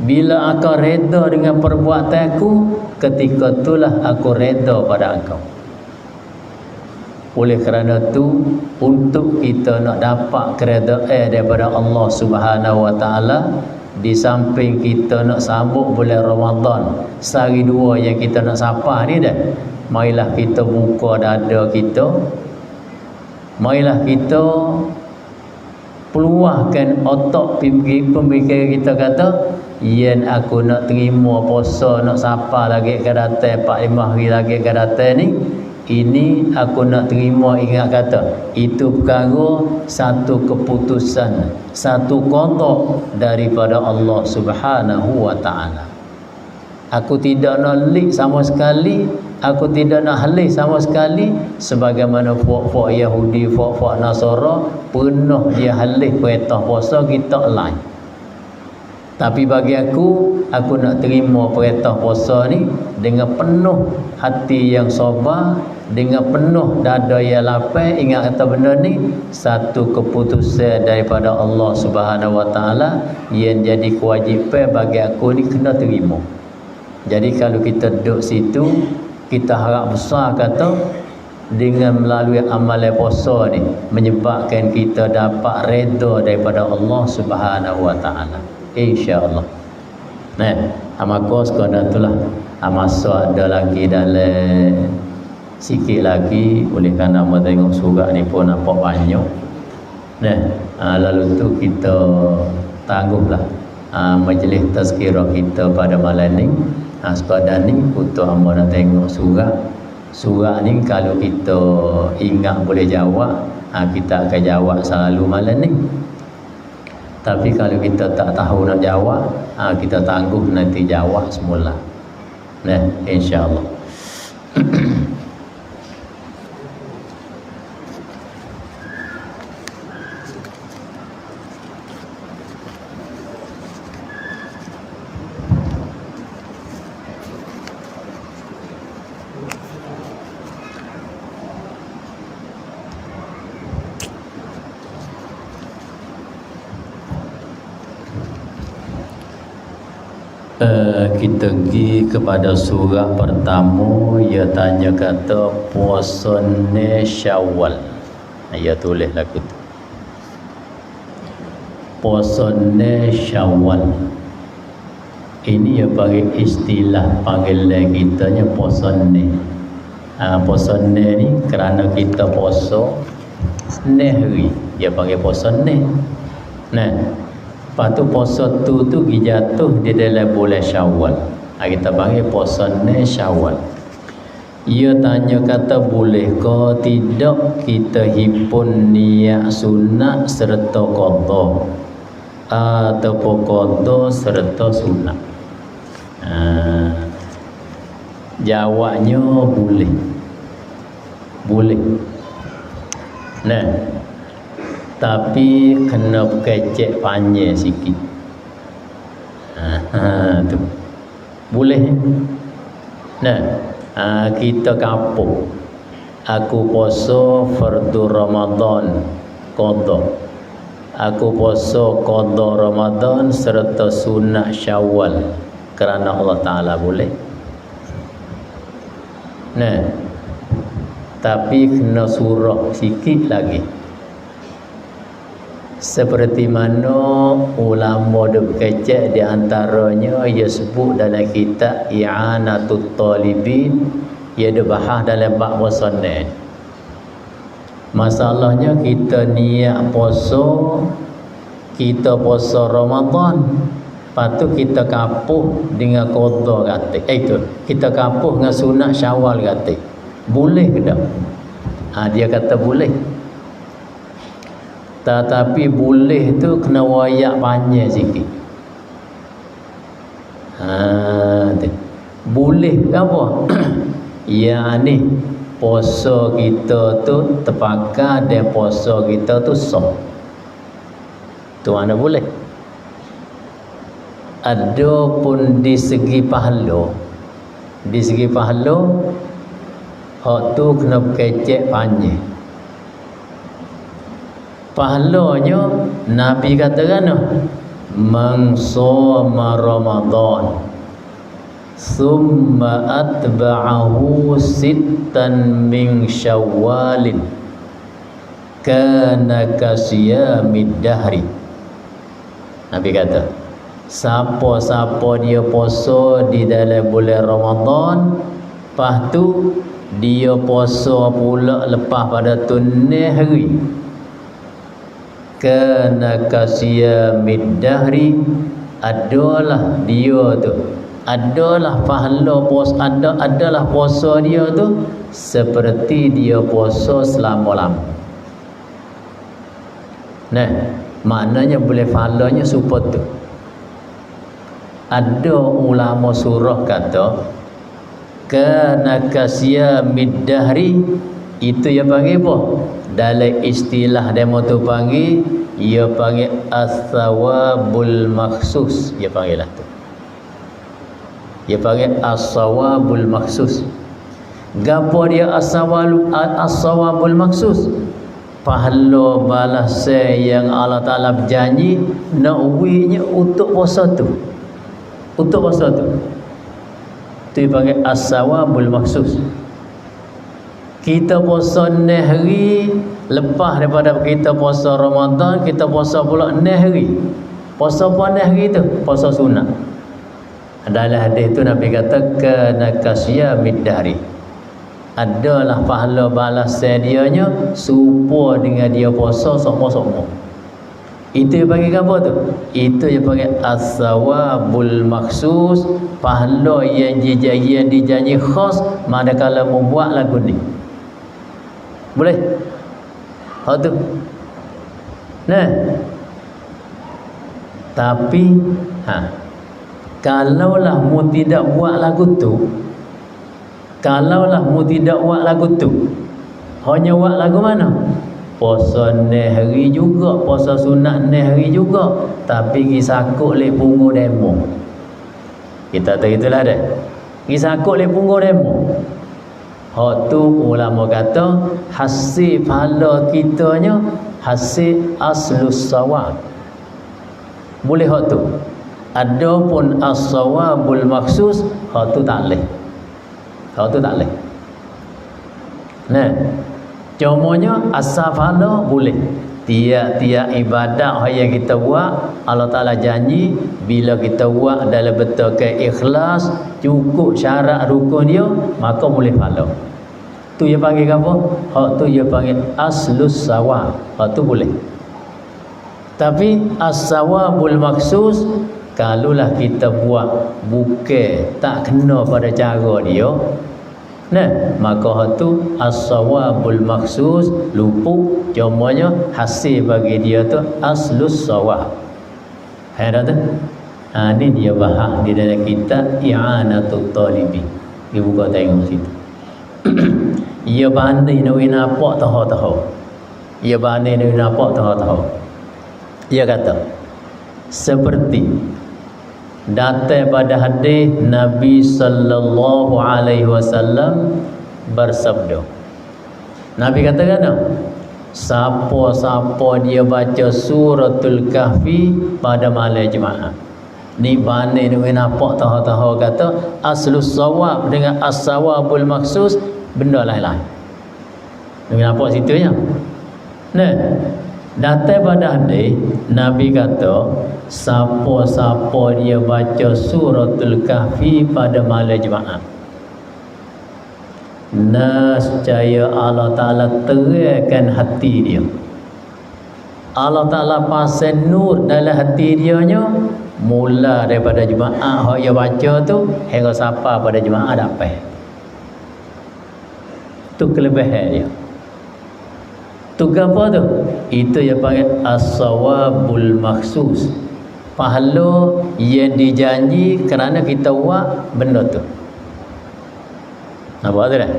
S1: Bila engkau reda dengan perbuatanku, ketika itulah aku reda pada engkau. Oleh kerana tu, untuk kita nak dapat keredaan daripada Allah Subhanahu Wa Taala, di samping kita nak sambut bulan Ramadan sehari dua yang kita nak sapa ni dah, marilah kita buka dada kita, marilah kita peluahkan otak pemikiran kita, kata yen aku nak terima puasa, nak sapa lagi ke datang 4-5 hari lagi ke datang ni, ini aku nak terima. Ingat kata itu perkara satu keputusan, satu qada daripada Allah Subhanahu Wa Taala. Aku tidak nak lik sama sekali, aku tidak nak halih sama sekali, sebagaimana puak-puak Yahudi, puak-puak Nasara penuh dia halih perintah puasa, kita lain. Tapi bagi aku nak terima perintah puasa ni dengan penuh hati yang sabar, dengan penuh dada yang lapang. Ingat kata benda ni satu keputusan daripada Allah Subhanahu Wa Taala yang jadi kewajipan bagi aku ni kena terima. Jadi kalau kita duduk situ, kita harap besar kata dengan melalui amalan puasa ni menyebabkan kita dapat redha daripada Allah Subhanahu Wa Taala, insya-Allah. Nah, maka sekadar itulah masa ada lagi dalam sikit lagi, oleh kerana kita tengok surah ni pun nampak banyak. Nah, lalu tu kita tangguhlah majlis tazkirah kita pada malam ni. Sekadar ni untuk hamba nak tengok surah ni, kalau kita ingat boleh jawab, kita akan jawab selalu malam ni. Tapi kalau kita tak tahu nak jawab, kita tangguh nanti jawab semula. Nah, insya-Allah. Kita pergi kepada surah pertama. Ia tanya kata puasane Syawal. Ia tulis lagu tu, puasane Syawal. Ini ia bagi istilah panggilan kitanya puasane. Puasane ni kerana kita puasa hari, dia panggil puasane. Nah, lepas tu puasa tu jatuh di dalam bulan Syawal. Kita panggil puasa ni Syawal. Ia tanya kata bolehkah tidak kita himpun niat sunat serta qada, ataupun qada serta sunat? Jawabnya boleh. Boleh. Nah, tapi kena kecek panjang sikit. Tu boleh. Nah, kita kampung, aku puasa fardu Ramadan qada, aku puasa qada Ramadan serta sunat Syawal kerana Allah Ta'ala boleh. Nah, tapi kena surah sikit lagi. Seperti mana ulama berkecek, di antaranya ia sebut dalam kitab I'anatul Talibin, ia ada bahas dalam bab puasa ni. Masalahnya kita niat puasa, kita puasa Ramadan, lepas tu kita kapuh dengan qada kata. Itu kita kapuh dengan sunat Syawal kata. Boleh ke tak? Dia kata boleh. Tetapi boleh tu kena wayak panjang sikit. Boleh apa? Ya ni puasa kita tu terpakai dan puasa kita tu sah. Tu mana boleh. Adapun di segi pahala, di segi pahala hak tu kena kecek panjang. Pahalanya Nabi katakan man shoma Ramadan, thumma atba'ahu sittan min syawalin kana kasiyamid dahri. Nabi kata, siapa-siapa dia puasa di dalam bulan Ramadan, lepas tu dia puasa pula lepas pada tunai hari, kana kasiyamid dahri, adalah dia tu, adalah pahala puasa, adalah puasa dia tu seperti dia puasa selama-lama. Nah, maknanya boleh pahalanya support tu. Ada ulama surah kata kana kasiyamid dahri, itu yang panggil apa? Dalam istilah demo tu panggil, ia panggil as-sawabul makhsus, dia panggil lah tu. Dia panggil as-sawabul makhsus. Gapo dia as-sawabul makhsus? Pahala balasan yang Allah Ta'ala berjanji nak uinya untuk puasa tu. Untuk puasa tu. Tu dipanggil as-sawabul makhsus. Kita puasa 6 hari, lepas daripada kita puasa Ramadan, kita puasa pula 6 hari. Puasa apa 6 hari tu? Puasa sunat. Dalam hadis tu Nabi kata kana kasiyamid dahri, adalah pahala balasan dianya serupa dengan dia puasa sokmo-sokmo. Itu yang panggil apa tu? Itu yang panggil as-sawabul makhsus, pahala yang dijanji khas manakala membuat lagu ni. Boleh? Hak tu. Nah. Tapi kalaulah mu tidak buat lagu tu, kalaulah mu tidak buat lagu tu, hanya buat lagu mana? Puasa 6 hari juga, puasa sunat 6 hari juga, tapi kisakut lek pungu demo. Kita tahu itulah dah. Kisakut lek pungu demo. Hak tu ulama kata hasil pahala kitanya hasil aslus sawab. Boleh hak tu. Adapun as-sawabul makhsus, hak tu tak leh. Hak tu tak leh. Nah, cumanya asal pahala boleh. Tiap-tiap ibadat yang kita buat, Allah Ta'ala janji bila kita buat dalam betul keikhlas, cukup syarat rukun dia, maka boleh pahala. Tu dia panggil apa? Hak tu dia panggil aslus sawab. Hak tu boleh. Tapi as-sawabul makhsus, kalaulah kita buat bukan tak kena pada cara dia, nah, maka hak tu as-sawabul makhsus luput, cumanya hasil bagi dia tu aslus sawab. Ada tu? Ni dia bahas di dalam kitab I'anatul Talibin. Dia buka tengok situ. Ia banding nak nampak tahu-tahu. Ia banding nak nampak tahu-tahu. Ia kata seperti datang pada hadis Nabi sallallahu alaihi wasallam bersabda. Nabi kata kan, siapa-siapa dia baca suratul kahfi pada malam Jumaat, ni banding dengan nampak tahu-tahu kata aslus sawab dengan as-sawabul makhsus benda lain-lain. Dengan nampak situnya. Nah, datang pada hadis Nabi kata siapa-siapa dia baca suratul kahfi pada malam Jumaat, nescaya Allah Ta'ala terangkan hati dia. Allah Ta'ala pasang nur dalam hati dia nya, mula daripada Jumaat hak dia baca tu hingga sampai pada Jumaat dapat. Tu kelebihan dia. Tu apa tu? Itu yang panggil as-sawabul makhsus. Pahala yang dijanji kerana kita buat benda tu. Nampak tu dah?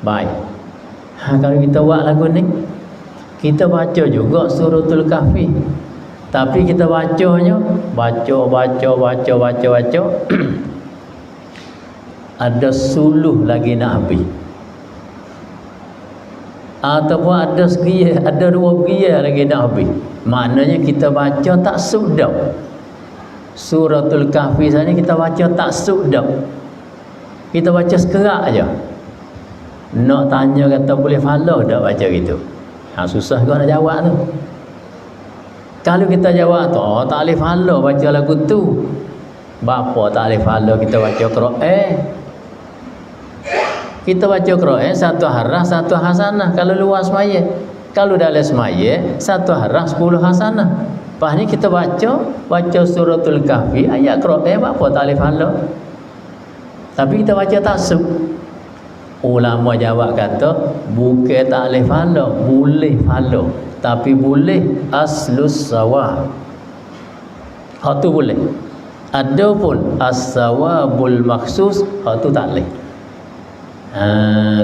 S1: Baik. Kalau kita buat lagu ni, kita baca juga suratul kahfi. Tapi kita bacanya, baca. Ada suluh lagi nak habis. Ataupun ada sekian, ada 2 lagi nak habis. Maknanya kita baca tak sudah. Suratul Kahfi sana kita baca tak suk dak. Kita baca sekerak aja. Nak tanya kata boleh follow dak baca gitu. Susah kau nak jawab tu. Kalau kita jawab tu, tak boleh follow baca lagu tu. Bapa tak boleh follow kita baca Quran. Kita baca Quran satu harah satu hasanah kalau luar semaya. Kalau dalam semaya satu harah 10 hasanah. Lepas ni kita baca suratul Kahfi ayat Quran bapa tak boleh follow. Tapi kita baca taksub. Ulama jawab kata bukan tak boleh follow, boleh follow. Tapi boleh aslus sawa. Hak tu boleh. Adapun as-sawabul maksus hak tu tak boleh.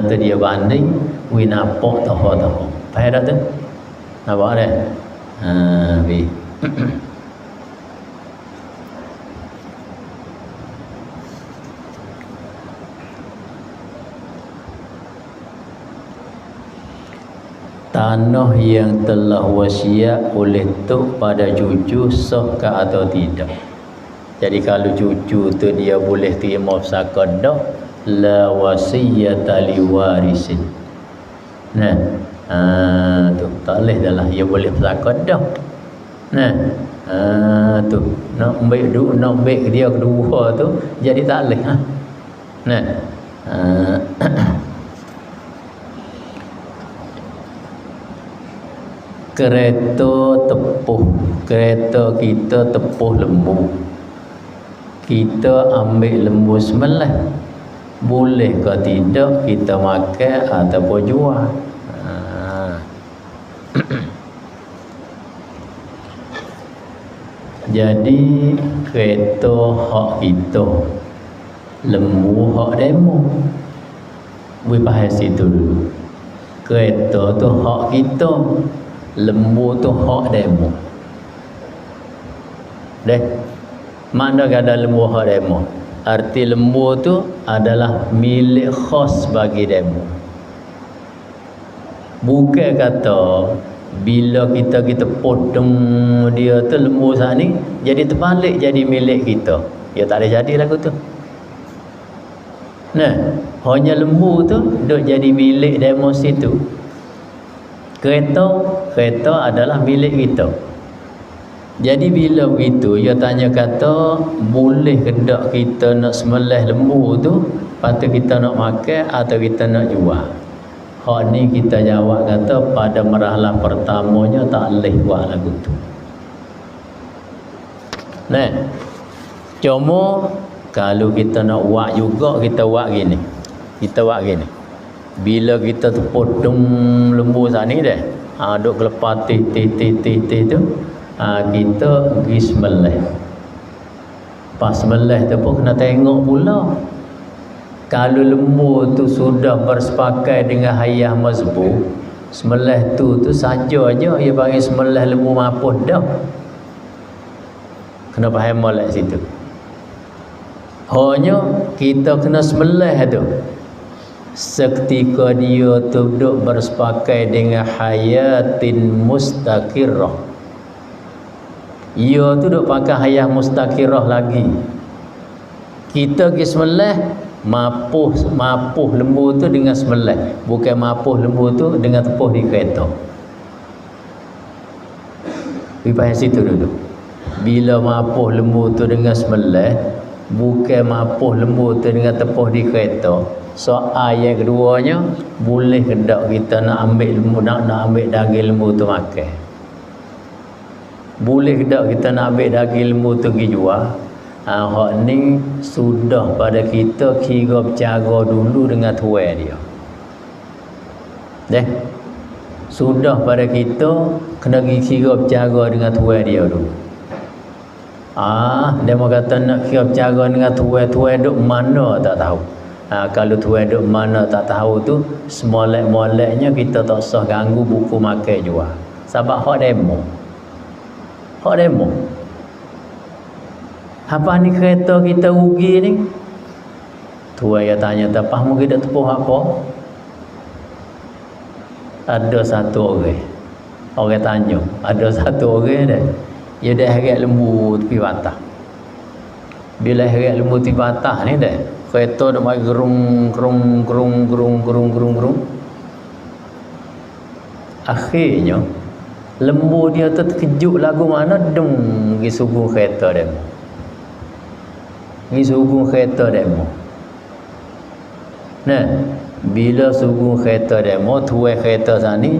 S1: Tu dia banding winapok tahu. Faham dah tu? Nampak dah? Bi. Tanah yang telah wasiat oleh tok pada cucu sahkah atau tidak. Jadi kalau cucu tu dia boleh terima sakadah la wasiyata liwarisin. Nah, tu tak boleh dah lah dia boleh sakadah. Nah, tu nak ambil dia kedua tu jadi tak boleh. Nah. Kereta tepuh, kereta kita tepuh lembu, kita ambil lembu sembelih, boleh ke tidak kita makan ataupun jual? Jadi kereta hak kita, lembu hak demo. We bahas itu dulu. Kereta tu hak kita, lembu tu hak demo. Deh, mana ada lembu hak demo? Arti lembu tu adalah milik khas bagi demo. Bukan kata bila kita potong dia tu lembu sana ni jadi terbalik jadi milik kita. Ya tak ada jadi lagu tu. Nah, hanya lembu tu duk jadi milik demo situ. Kereta adalah milik kita. Jadi bila begitu dia tanya kata boleh ke tak kita nak sembelih lembu tu, patut kita nak makan atau kita nak jual? Hak ni kita jawab kata pada marhalah pertamanya tak boleh buat lagu tu. Nah, cuma kalau kita nak buat juga kita buat gini. Kita buat gini. Bila kita tu potong lembu sana ni dah, duk kelepar tih tu, kita pergi sembelih. Pas sembelih tu pun kena tengok pula. Kalau lembu tu sudah bersepakai dengan hayah mazbu, sembelih tu saja aja ia bagi sembelih lembu mapuh dah. Kena faham molek situ. Hanya kita kena sembelih tu. Seketika dia tu duduk bersepakai dengan hayatin mustaqirrah. Ia tu duduk pakai hayat mustaqirrah lagi. Kita pergi sembelih mapuh lembu tu dengan sembelih, bukan mapuh lembu tu dengan tepuh di kereta. Pergi situ dulu. Bila mapuh lembu tu dengan sembelih, bukan mapuh lembu tu dengan tepuh di kereta. Soal yang keduanya, boleh ke tak kita nak ambil lembu, nak ambil daging lembu tu makan? Boleh ke tak kita nak ambil daging lembu tu pergi jual? Hak ni sudah pada kita kira bercara dulu dengan tuan dia. Sudah pada kita kena kira bercara dengan tuan dia dulu. Dia mau kata nak kira bercara dengan tuan duk mana tak tahu. Kalau tuan duk mana tak tahu tu, semolek-moleknya kita tak usah ganggu buku makan jual. Sebab hak demo. Hak demo. Apa ni kereta kita rugi ni? Tuan yang tanya, "Tapah mu kita tepuh apa?" Ada satu orang. Orang tanya, ada satu orang dah. Dia dah harap lembu tepi batas. Bila heret lembu tiba atas ni dah. Kereta dah mai gerung gerung gerung gerung gerung gerung gerung. Akhirnya lembu dia tu terkejut lagu mana deng pergi sugun kereta dia. Pergi sugun kereta dia. Nah, bila sugun kereta dia tuai kereta sana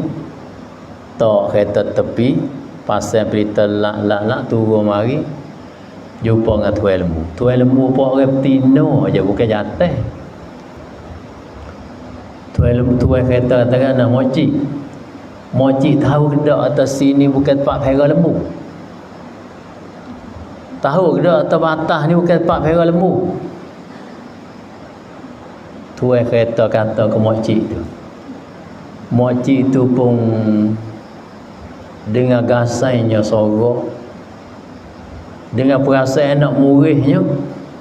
S1: tok kereta tepi pasal berita lak turun mari jumpa dengan tuai lembu. Tuai lembu pun orang petino aja bukan jatah. Tuai kereta katakan nak moci tahu ke tak atas sini bukan tempat pera lembu. Tahu ke tak atas batas ni bukan tempat pera lembu. Tuai kereta kata ke moci tu. Moci tu pun dengan gasainya sorok, dengan perasaan nak murihnya,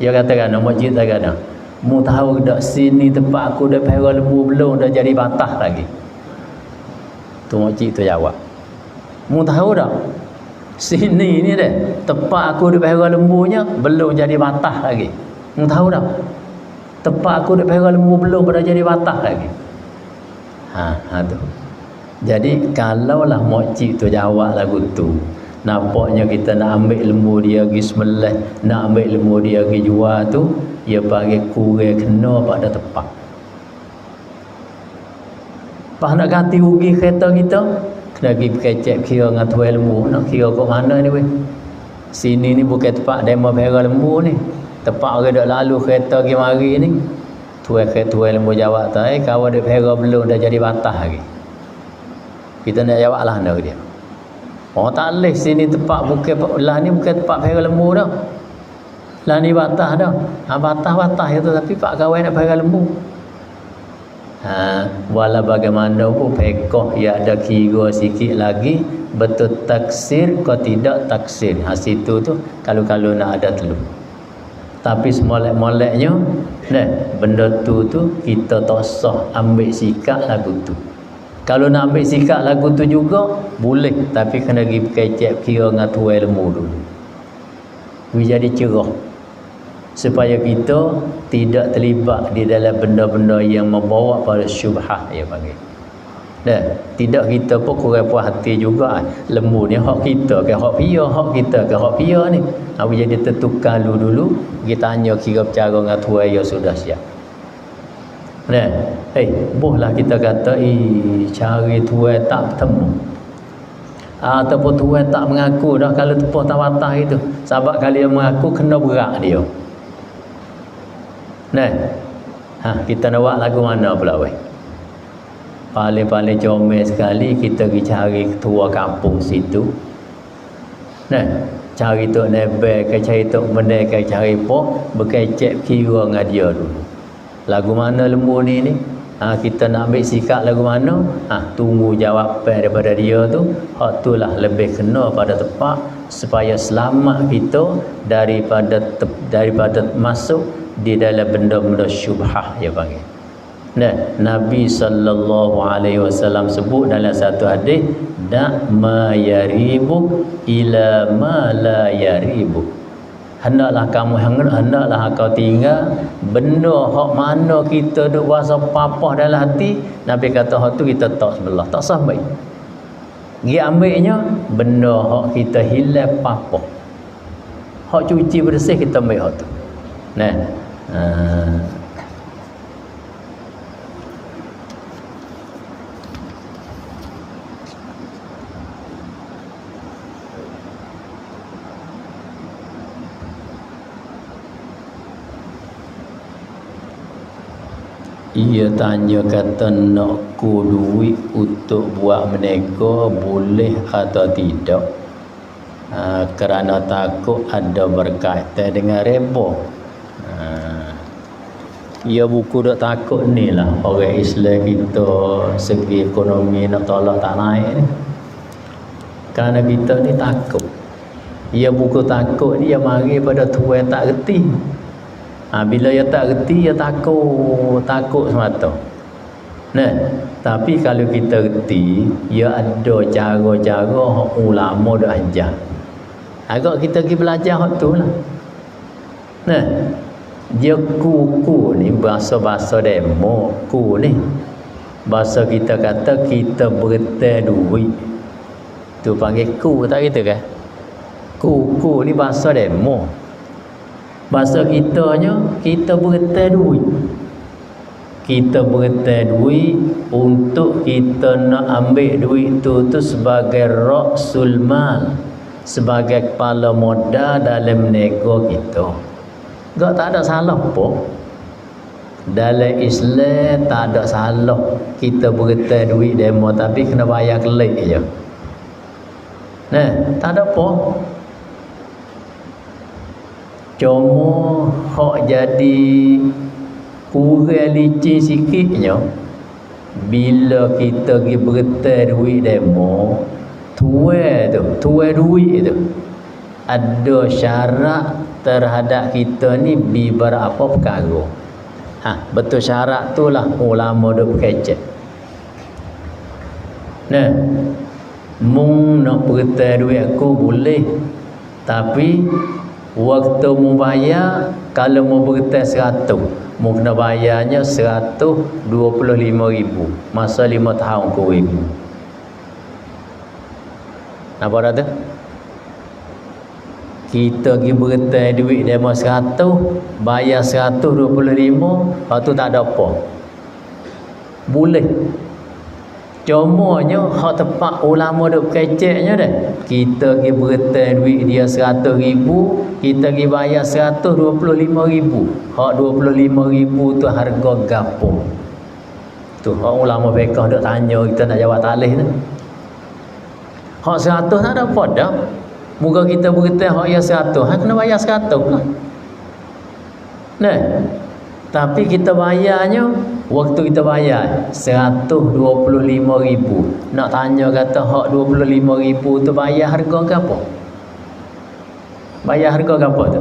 S1: dia katakan moci katakan, mu tahu ke tak sini tempat aku dah pera lembu belum dah jadi batas lagi. Tu moci tu jawab, mu tahu tak sini ni dah tempat aku di pera lembunya belum jadi batas lagi. Mu tahu tak tempat aku di pera lembu belum pada jadi batas lagi. Ha tu. Jadi kalaulah moci tu jawab lagu tu, nampaknya kita nak ambil lembu dia pergi sembelih, nak ambil lembu dia pergi jual tu, dia panggil kurang kena pada tempat. Pas nak ganti rugi kereta kita, kena pergi kecek kira dengan tuai lembu. Nak kira kat mana ni weh? Sini ni bukan tempat demo pera lembu ni. Tempat orang dak lalu kereta pergi mari ni. Tuai lembu jawab tak, kawan dak pera belum dah jadi batas lagi. Kita nak jawab lah anda dia. Oh tak boleh sini tempat bukan lah ni bukan tempat pera lembu dah. Lah ni batas dah. Batas itu tapi pak kawan nak pera lembu. Walau bagaimanapun pekoh ia ada kira sikit lagi betul taksir kau tidak taksir. Situ tu kalau nak ada telur. Tapi semolek-moleknya benda tu kita tak sah ambil sikap lagu tu. Kalau nak ambil sikap lagu tu juga boleh, tapi kena pergi kecek kira dengan tuai lembu dulu. Jadi cerah supaya kita tidak terlibat di dalam benda-benda yang membawa pada syubhah dia panggil. Tidak kita pun kurang puas hati juga. Lembu ni hak kita ke hak pia, hak kita ke hak pia ni. Apa jadi tertukar dulu kita tanya kira bercara dengan tuai yang sudah siap. Bolehlah kita kata cari tuai tak bertemu. Ataupun tuai tak mengaku dah kalau tepuk tawatas itu. Sebab kalau dia mengaku kena berat dia. Kita nak buat lagu mana pula weh? Paling-paling comel sekali kita pergi cari ketua kampung situ. Cari tok nebel ke cari tok mendek ke cari pok, berkecek kira dengan dia dulu. Lagu mana lembu ni? Kita nak ambil sikap lagu mana? Tunggu jawapan daripada dia tu. Hak itulah lebih kena pada tepat supaya selamat kita daripada masuk di dalam benda-benda syubhah dia panggil. Nabi sallallahu alaihi wasallam sebut dalam satu hadis, da ma yaribu ila ma la yaribu. Hendaklah kau tinggal benda hak mana kita duk rasa papah dalam hati. Nabi kata hak tu kita tak sebelah, tak sah baik. Dia ambilnya benda hak kita hilang papah. Hak cuci bersih kita ambil hak tu. Ia tanya kata nak ku duit untuk buat mereka boleh atau tidak? Kerana takut ada berkaitan dengan reba. Ia buku dak takut ni lah orang Islam kita segi ekonomi nak tolak tak naik ni. Kerana kita ni takut. Ia buku takut ni dia mari pada tuan tak reti. Bila dia tak reti dia takut semata. Tapi kalau kita reti, dia ada cara-cara hak ulama dah ajar. Agak kita pergi belajar hak tu lah. Nah, dia ku ni bahasa-bahasa demo. Ku ni bahasa kita kata kita bertai duit. Tu panggil ku tak gitu kan? Ku ni bahasa demo. Bahasa kitanya kita bertai duit. Kita bertai duit untuk kita nak ambil duit tu sebagai ra'sul mal, sebagai kepala modal dalam nego kita. Tak ada salah pun. Dalam Islam tak ada salah kita bertai duit demo, tapi kena bayar kelik je. Nah, tak ada apa. Cuma hak jadi kurang licin sikitnya bila kita pergi bertai duit demo, tuai duit tu ada syarat terhadap kita ni di berapa perkara. Betul syarat tu lah ulama duk kecek. Nah, mung nak bertai duit aku boleh, tapi waktu mau bayar, kalau mau bertai 100, mau kena bayarnya 125,000 masa 5 tahun ke ribu. Nampak dah tu? Kita pergi bertai duit demo 100, bayar 125, lepas tu tak ada apa. Boleh. Cumanya hak tepat ulama duk keceknya dah. Kita pergi bertai duit dia 100,000, kita pergi bayar 125,000. Hak 25,000 tu harga gapo? Tu hak ulama fiqh duk tanya kita nak jawab talih tu. Hak 100 tak ada apa dah. Muka kita berkata hak ya 100, kena bayar 100 lah. Nah, tapi kita bayarnya waktu kita bayar 125,000. Nak tanya kata hak 25,000 tu bayar harga ke apa? Bayar harga ke apa tu?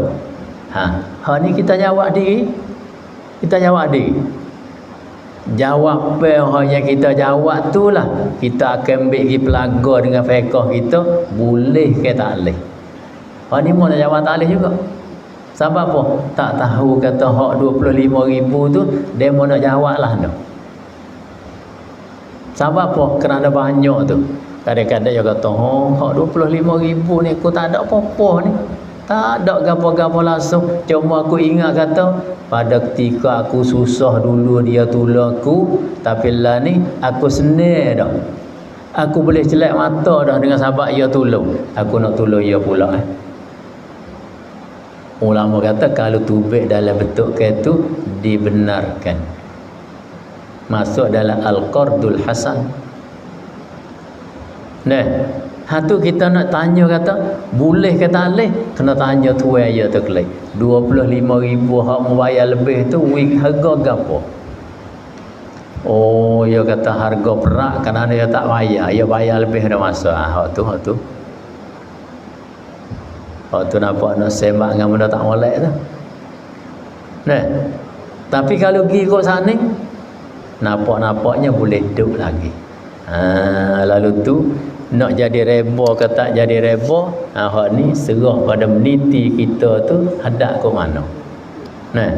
S1: Hak ni kita jawab diri. Kita jawab diri. Jawab apa yang kita jawab tu lah kita akan ambil pergi pelaga dengan fiqh kita, boleh ke tak boleh. Ni mau nak jawab tak boleh juga. Sebab apa? Tak tahu kata hak 25,000 tu dia mau nak jawab lah tu. Sebab apa? Kerana banyak tu. Kadang-kadang dia kata hak 25,000 ni aku tak ada apa-apa ni. Tak ada gapo-gapo langsung. Cuma aku ingat kata pada ketika aku susah dulu dia tolong aku, tapi lah ni aku senang dah. Aku boleh celak mata dah dengan sahabat dia tolong. Aku nak tolong dia pula. Ulama kata kalau tubik dalam bentuk ke tu dibenarkan. Masuk dalam al-qardul hasan. Nah, tu kita nak tanya kata boleh ke tak boleh, kena tanya tuan dia tu kelai. 25,000 hak membayar lebih tu harga gapo? Oh, dia kata harga perak kerana dia tak bayar, dia bayar lebih dah masa. Hak tu nampak nak sembang dengan benda tak molek tu. Nah, tapi kalau pergi kot sana, nampak-nampaknya boleh duduk lagi. Lalu tu nak jadi reba ke tak jadi reba, hak ni serah pada meniti kita tu hadap ke mana. Nah.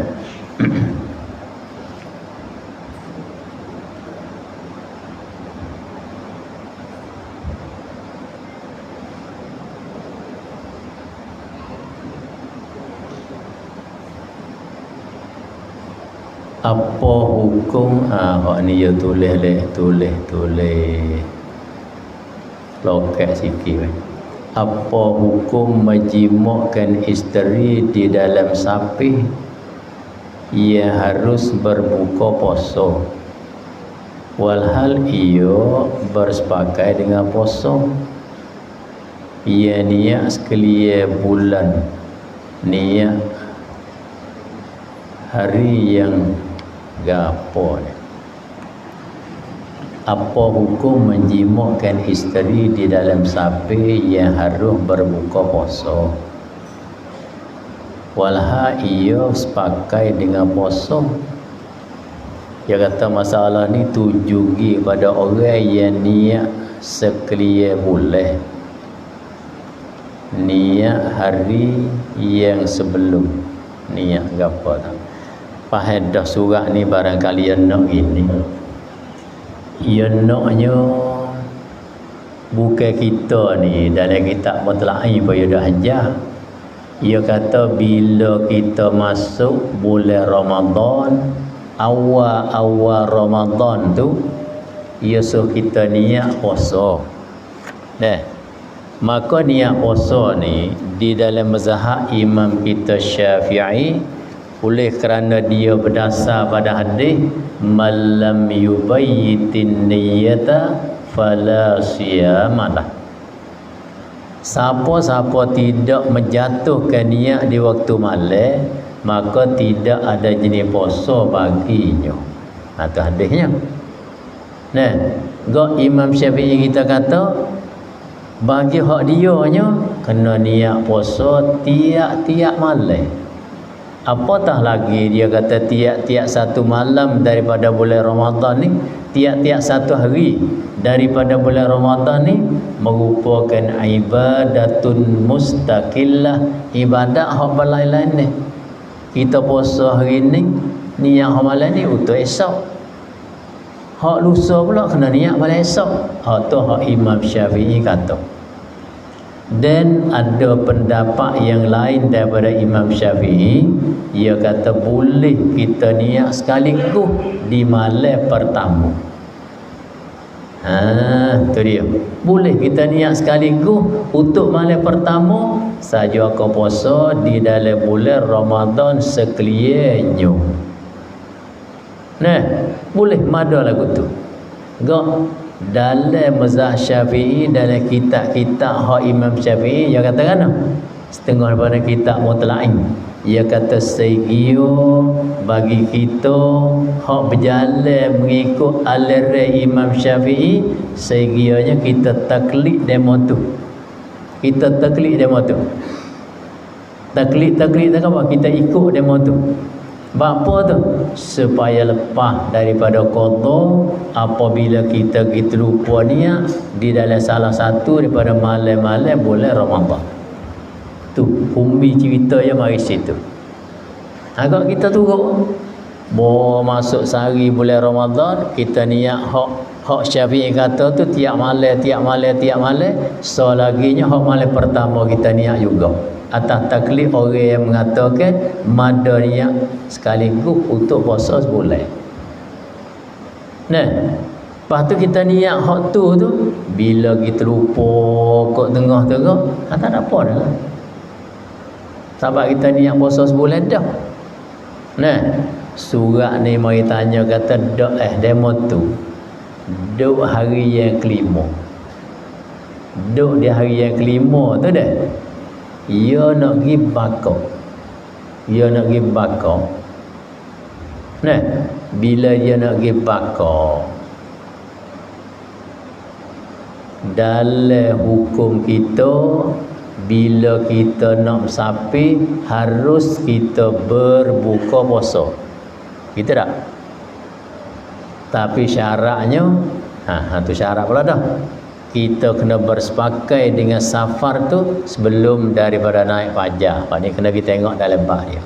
S1: Apa hukum hak ni dia tulis loket sikit. Apa hukum menjimakkan isteri di dalam sapi? Ia harus berbuka puasa. Walhal ia bersepakai dengan puasa. Ia niat sekalian bulan, niat hari yang gapo ni. Apa hukum menjimakkan isteri di dalam sapi yang harus berbuka puasa? Walha ia sepakai dengan puasa. Dia kata masalah ni tujugi pada orang yang niat sekalian boleh, niat hari yang sebelum, niat gapo tak. Faham dah surat ni barangkali yang nak gini. Ia naknya bukan kita ni dalam kitab Mutla'i pun dah ajar. Ia kata bila kita masuk bulan Ramadan, awal Ramadan tu ia suruh kita niat puasa. Maka niat puasa ni di dalam mazhab imam kita Syafi'i, oleh kerana dia berdasar pada hadis malam yubayyitin niyyata fala siyamalah. Siapa-siapa tidak menjatuhkan niat di waktu malam, maka tidak ada jenis puasa baginya. Itu hadisnya. Imam Syafi'i kita kata bagi hak dia nya kena niat puasa tiap-tiap malam. Apatah lagi dia kata tiap-tiap satu malam daripada bulan Ramadan ni, tiap-tiap satu hari daripada bulan Ramadan ni merupakan ibadatun mustaqillah, ibadat hak berlain-lain ni. Kita puasa hari ni, niat hak malam ni untuk esok. Hak lusa pula kena niat malam esok. Hak tu hak Imam Syafi'i kata. Dan ada pendapat yang lain daripada Imam Syafi'i, ia kata boleh kita niat sekaligus di malam pertama. Tu dia. Boleh kita niat sekaligus untuk malam pertama saja kau puasa di dalam bulan Ramadan sekaliannya. Boleh mada lagu tu. Dalam mazhab Syafi'i, dalam kitab-kitab hak Imam Syafi'i, dia kata kan setengah daripada kitab Mutla'i, dia kata segio bagi kita hak berjalan mengikut aliran Imam Syafi'i, segionya kita taklid demo tu. Kita taklid demo tu. Taklid tak apa? Kita ikut demo tu. Apa tu? Supaya lepas daripada qada apabila kita lupa niat di dalam salah satu daripada malam-malam bulan Ramadan. Tu umbi cerita yang mari situ. Agak kita turun masuk sehari bulan Ramadan, kita niat hak Syafi'i kata tu tiap malam. So laginya hak malam pertama kita niat juga. Atas taklif orang yang mengatakan mada niat sekaligus untuk puasa sebulan. Lepas tu kita niat hak tu bila kita lupa kat tengah tak ada apa dah. Sebab kita niat puasa sebulan dah. Surat ni mari tanya kata demo tu duk hari yang kelima. Duk di hari yang kelima tu dah. Ia nak pergi bakar. Bila dia nak pergi bakar, dalam hukum kita, bila kita nak sapi harus kita berbuka puasa. Kita tak? Tapi syaratnya tu syarat pula dah. Kita kena bersepakai dengan safar tu sebelum daripada naik fajar. Pak ni kena kita tengok dalam bab dia.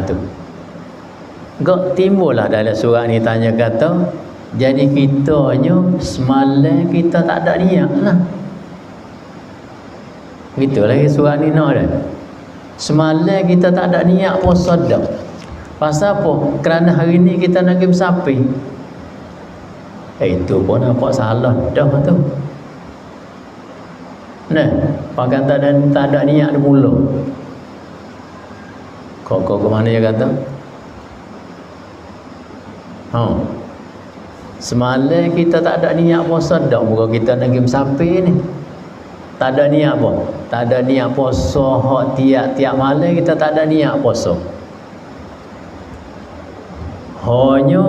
S1: Tu. Timbullah dalam surat ni tanya kata, jadi kitanya semalam kita tak ada niat lah. Gitu lagi surat ni nak dah. Semalam kita tak ada niat puasa dah. Pasal apa? Kerana hari ni kita nak pergi sapi. Itu pun nampak salah dah tu. Pakai tak ada niat di mula. Kau ke mana dia kata? Semalam kita tak ada niat puasa dah. Muka kita nak pergi sapi ni. Tak ada niat apa? Tak ada niat puasa hak tiap-tiap malam kita tak ada niat puasa. Hanya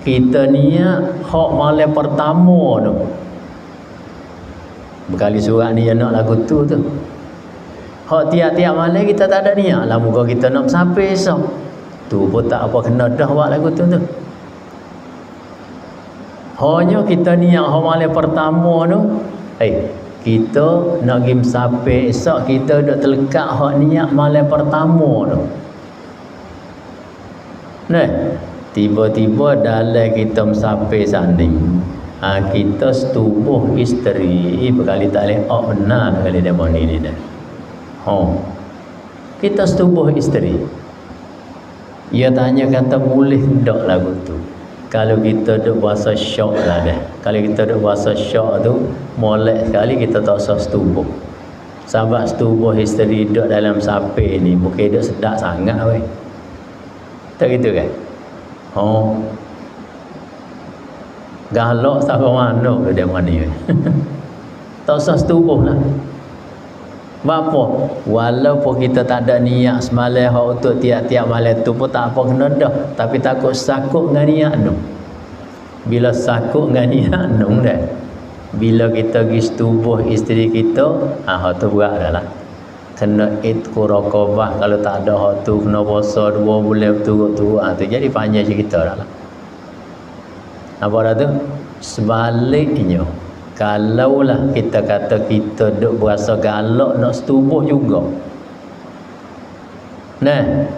S1: kita niat hak malam pertama tu. Berkali surat ni yang nak lagu tu. Hak tiap-tiap malam kita tak ada niat lah. Muka kita nak sampai esok. Tu pun tak apa kena dah buat lagu tu. Hanya kita niat hak malam pertama tu. Kita nak pergi musafir esok, kita duk terlekat hak niat malam pertama tu. Nah, tiba-tiba dalam kita musafir sanding, kita setubuh isteri berkali tak boleh benar kali demo ni dah. Kita setubuh isteri. Ia tanya kata boleh tak lagu tu. Kalau kita duk bahasa syok lah dah. Kalau kita duk bahasa syok tu, molek sekali kita tak usah setubuh. Sebab setubuh isteri duk dalam sape ni, bukan duk sedap sangat weh. Tak gitu kan? Galak sampai mana ke dia ni. Tak usah setubuh lah. Apa? Walaupun kita tak ada niat semalam untuk tiap-tiap malam tu pun tak apa kena dah. Tapi takut sakut dengan niat tu. Bila sakut dengan niat tu dah. Bila kita pergi setubuh isteri kita, hak tu berat dah lah. Kena itku raqabah. Kalau tak ada hak tu kena puasa 2 bulan berturut-turut. Tu jadi panjang cerita dah lah. Apa dah tu? Sebaliknya, kalaulah kita kata kita duk berasa galak nak setubuh juga. Nah,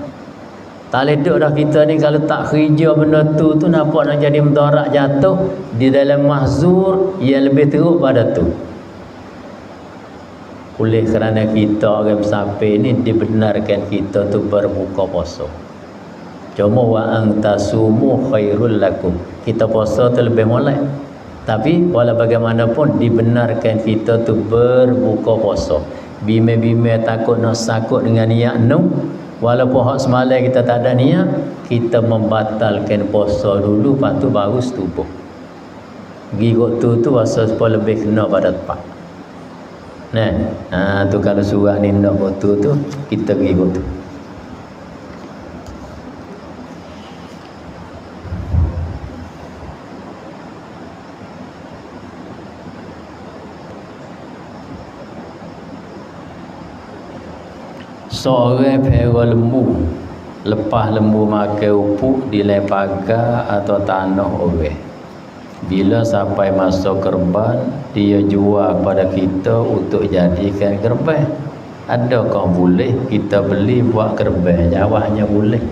S1: tak boleh duk dah kita ni kalau tak kerja benda tu nampak nak jadi mudarat jatuh di dalam mahzur yang lebih teruk pada tu. Oleh kerana kita orang musafir ni dibenarkan kita tu berbuka puasa. Cuma wa antasumu khairul lakum. Kita puasa tu lebih molek. Tapi walau bagaimanapun dibenarkan kita tu berbuka puasa. Bime-bime takut nak sakut dengan niat nu. Walaupun hak semalam kita tak ada niat, kita membatalkan puasa dulu, lepas tu baru setubuh. Gigot tu puasa supaya lebih kena pada tepat. Nah, tu kalau surat ni nak betul tu, kita gigot tu. Seorang pergi lembu, lepas lembu makan upuk di lepaga atau tanah orang. Bila sampai masa kerban, dia jual pada kita untuk jadikan kerban. Adakah boleh kita beli buat kerban? Jawabnya boleh.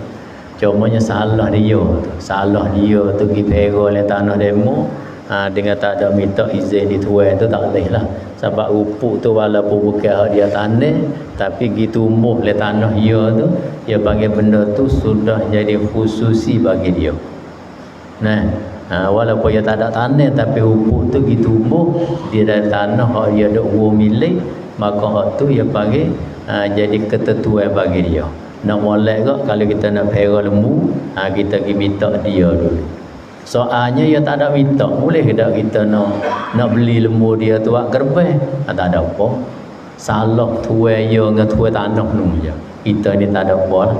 S1: Cumanya salah dia tu. Salah dia tu pergi pergi oleh tanah demo. Dengan tak ada minta izin dituai tu tak boleh lah. Sebab upuk tu walaupun bukan hak dia tanah, tapi gitu tumbuh oleh tanah dia tu, dia panggil benda tu sudah jadi khususi bagi dia. Nah, walaupun dia tak ada tanah, tapi upuk tu gitu tumbuh di dalam tanah hak dia ada milik, maka hak tu dia panggil jadi ketentuan bagi dia. Nak molek ke kalau kita nak pergi lembu, kita pergi minta dia dulu. Soalnya dia tak ada minta, boleh tak kita nak beli lembu dia tu buat gerbang? Tak ada apa. Salah tuai dia dengan tuai tanah tu je. Kita ni tak ada apa lah.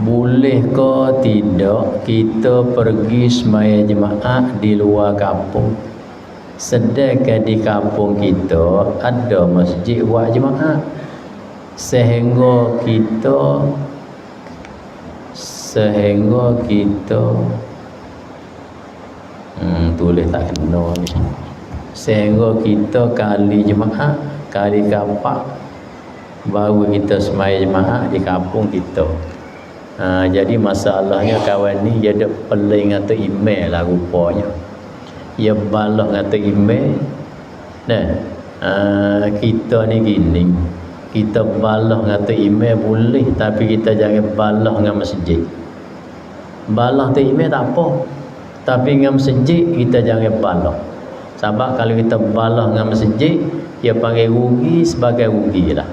S1: Boleh ke tidak kita pergi sembahyang jemaah di luar kampung? Sedangkan di kampung kita ada masjid buat jemaah. Sehingga kita tulis tak kena ni. Sehingga kita kali jemaah, kali kapak baru kita sembahyang jemaah di kampung kita. Jadi masalahnya kawan ni dia ada peling atau email lah rupanya. Dia balas atau email. Nah, kita ni gini. Kita balas atau email boleh, tapi kita jangan balas dengan masjid. Balas tu email tak apa. Tapi dengan masjid kita jangan balas. Sebab kalau kita balas dengan masjid, dia panggil rugi sebagai rugi lah.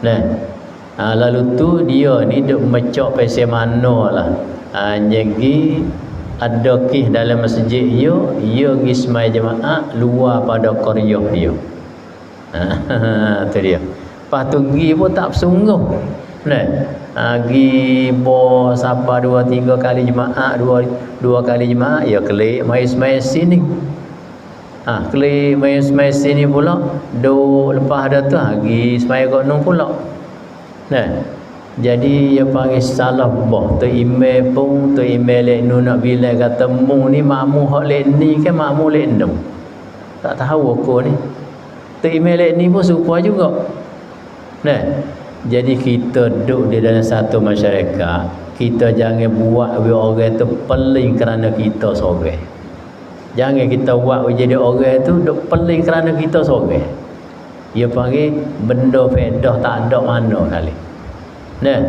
S1: Nah, lalu tu dia ni duk mecok pasal mana lah. Jadi ada kih dalam masjid dia pergi sembahyang jemaah luar pada qaryah dia. Tu dia. Lepas tu pergi pun tak bersungguh. Nah, pergi bo siapa 2-3 kali jemaah, dua kali jemaah ya kelik mai sembahyang sini. Klik main sini pula, lepas dah tu pergi semaya kat nun pula. Nah, jadi dia panggil salah bah. Tu email pun, tu email lek nun nak bilang kata mung ni makmu hak lek ni ke makmu lek nun. Tak tahu aku ni. Tu email lek ni pun serupa juga. Nah, jadi kita duduk di dalam satu masyarakat, kita jangan buat orang tu peling kerana kita seorang. Jangan kita buat jadi orang tu duk peling kerana kita seorang. Dia panggil benda faedah tak ada mana kali. Nah,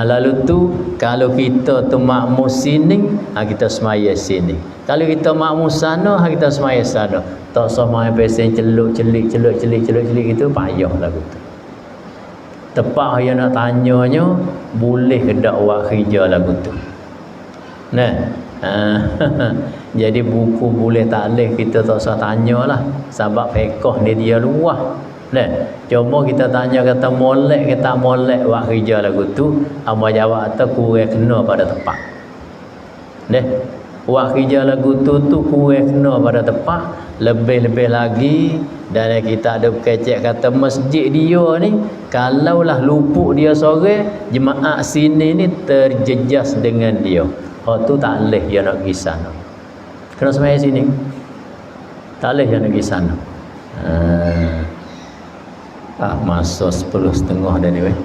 S1: lalu tu kalau kita tu makmum sini, kita semaya sini. Kalau kita makmum sana, kita semaya sana. Tak sama pesen celik itu payah lagu tu. Tepat yang nak tanyanya, boleh ke tak buat kerja lagu tu. Nah, jadi buku boleh tak boleh kita tak usah tanyalah. Sebab fiqh ni dia luah. Nah, cuma kita tanya kata molek ke tak molek buat kerja lagu tu, hamba jawab tu kurang kena pada tepat. Nah, buat kerja lagu tu kurang kena pada tepat. Lebih-lebih lagi dalam kita ada kecek kata masjid dia ni, kalaulah lupuk dia sore, jemaah sini ni terjejas dengan dia. Hak tu tak boleh dia nak pergi sana. Kena semaya sini. Tak boleh dia nak pergi sana. Masa 10.30 dah ni weh.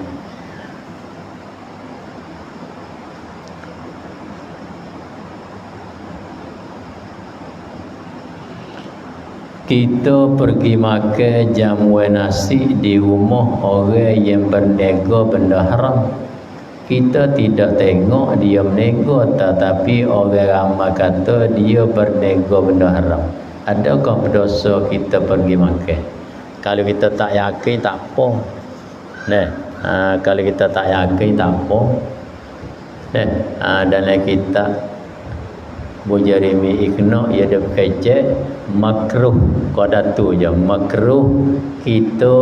S1: Kita pergi makan jamuan nasi di rumah orang yang berniaga benda haram. Kita tidak tengok dia berniaga, tetapi orang ramai kata dia berniaga benda haram. Adakah berdosa kita pergi makan? Kalau kita tak yakin tak apa. Nah, kalau kita tak yakin tak apa. Nah, dalam kita Bujarimi Iqna ia ada kecek makruh qadatu je. Makruh kita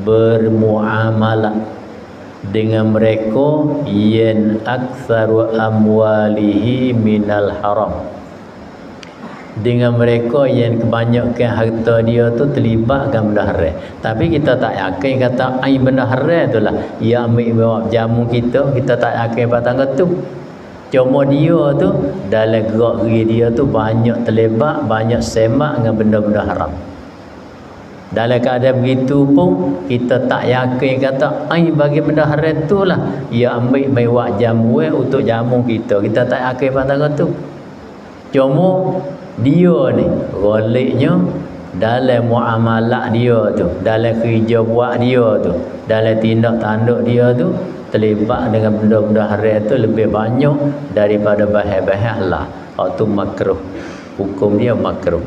S1: bermuamalah dengan mereka yang aktsaru amwalihi minal haram, dengan mereka yang kebanyakan harta dia tu terlibatkan benda haram. Tapi kita tak yakin kata ai benda haram itulah ia ambil bawa jamu kita tak yakin patang tu. Cuma dia tu dalam gerak geri dia tu banyak terlibat, banyak semak dengan benda-benda haram. Dalam keadaan begitu pun kita tak yakin kata ai bagi benda haram itulah ia ambil bawa jamu untuk jamu kita. Kita tak yakin patang tu. Cuma dia ni goliknya dalam muamalah dia tu, dalam kerja buat dia tu, dalam tindak tanduk dia tu terlibat dengan benda-benda haram tu lebih banyak daripada bahan-bahan halal. Hak tu makruh. Hukum dia makruh.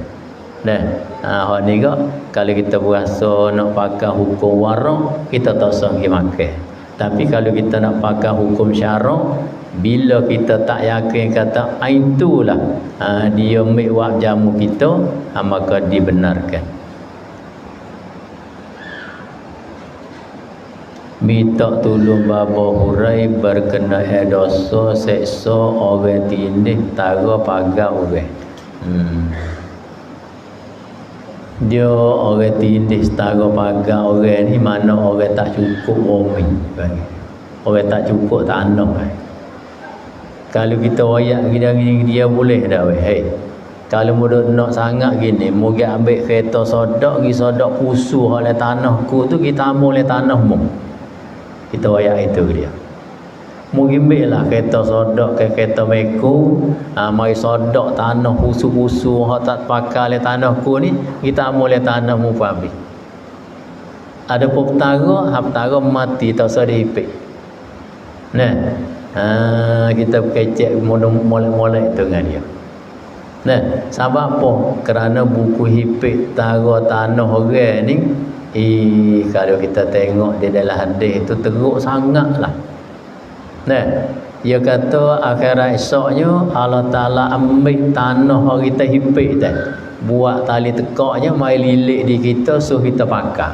S1: Nah, hak ni kak kalau kita berasa nak pakai hukum warak, kita tak usah pergi makan. Tapi kalau kita nak pakai hukum syarak, bila kita tak yakin kata itulah dia ambil wak jamu kita, maka dibenarkan. Minta tolong Bapa Hurai berkenaan dosa seksa orang tindih tara pagar orang. Dia orang tindih tara pagar orang ni mana orang tak cukup bumi. Orang tak cukup tanah. Kalau kita wayak gini dia boleh dah weh. Hey. Kalau mudah nak sangat gini, mungkin ambil kereta sodak, pergi sodak pusu oleh tanahku tu kita ambil oleh tanahmu. Kita wayak itu dia. Mungkin lah kereta sodak ke kereta meko, mai sodak tanah pusu-pusu hak tak pakai oleh tanahku ni, kita ambil oleh tanahmu habis. Ada pertara mati tak usah dihipik. Nah, kita kecek molek-molek tu dengan dia. Nah, sebab apa? Kerana buku hipik tara tanah orang ni kalau kita tengok di dalam hadis itu teruk sangatlah. Nah, dia kata akhirat esoknya Allah Ta'ala ambil tanah kita hipik dah, buat tali tekaknya mai lilik di kita suruh kita pakai.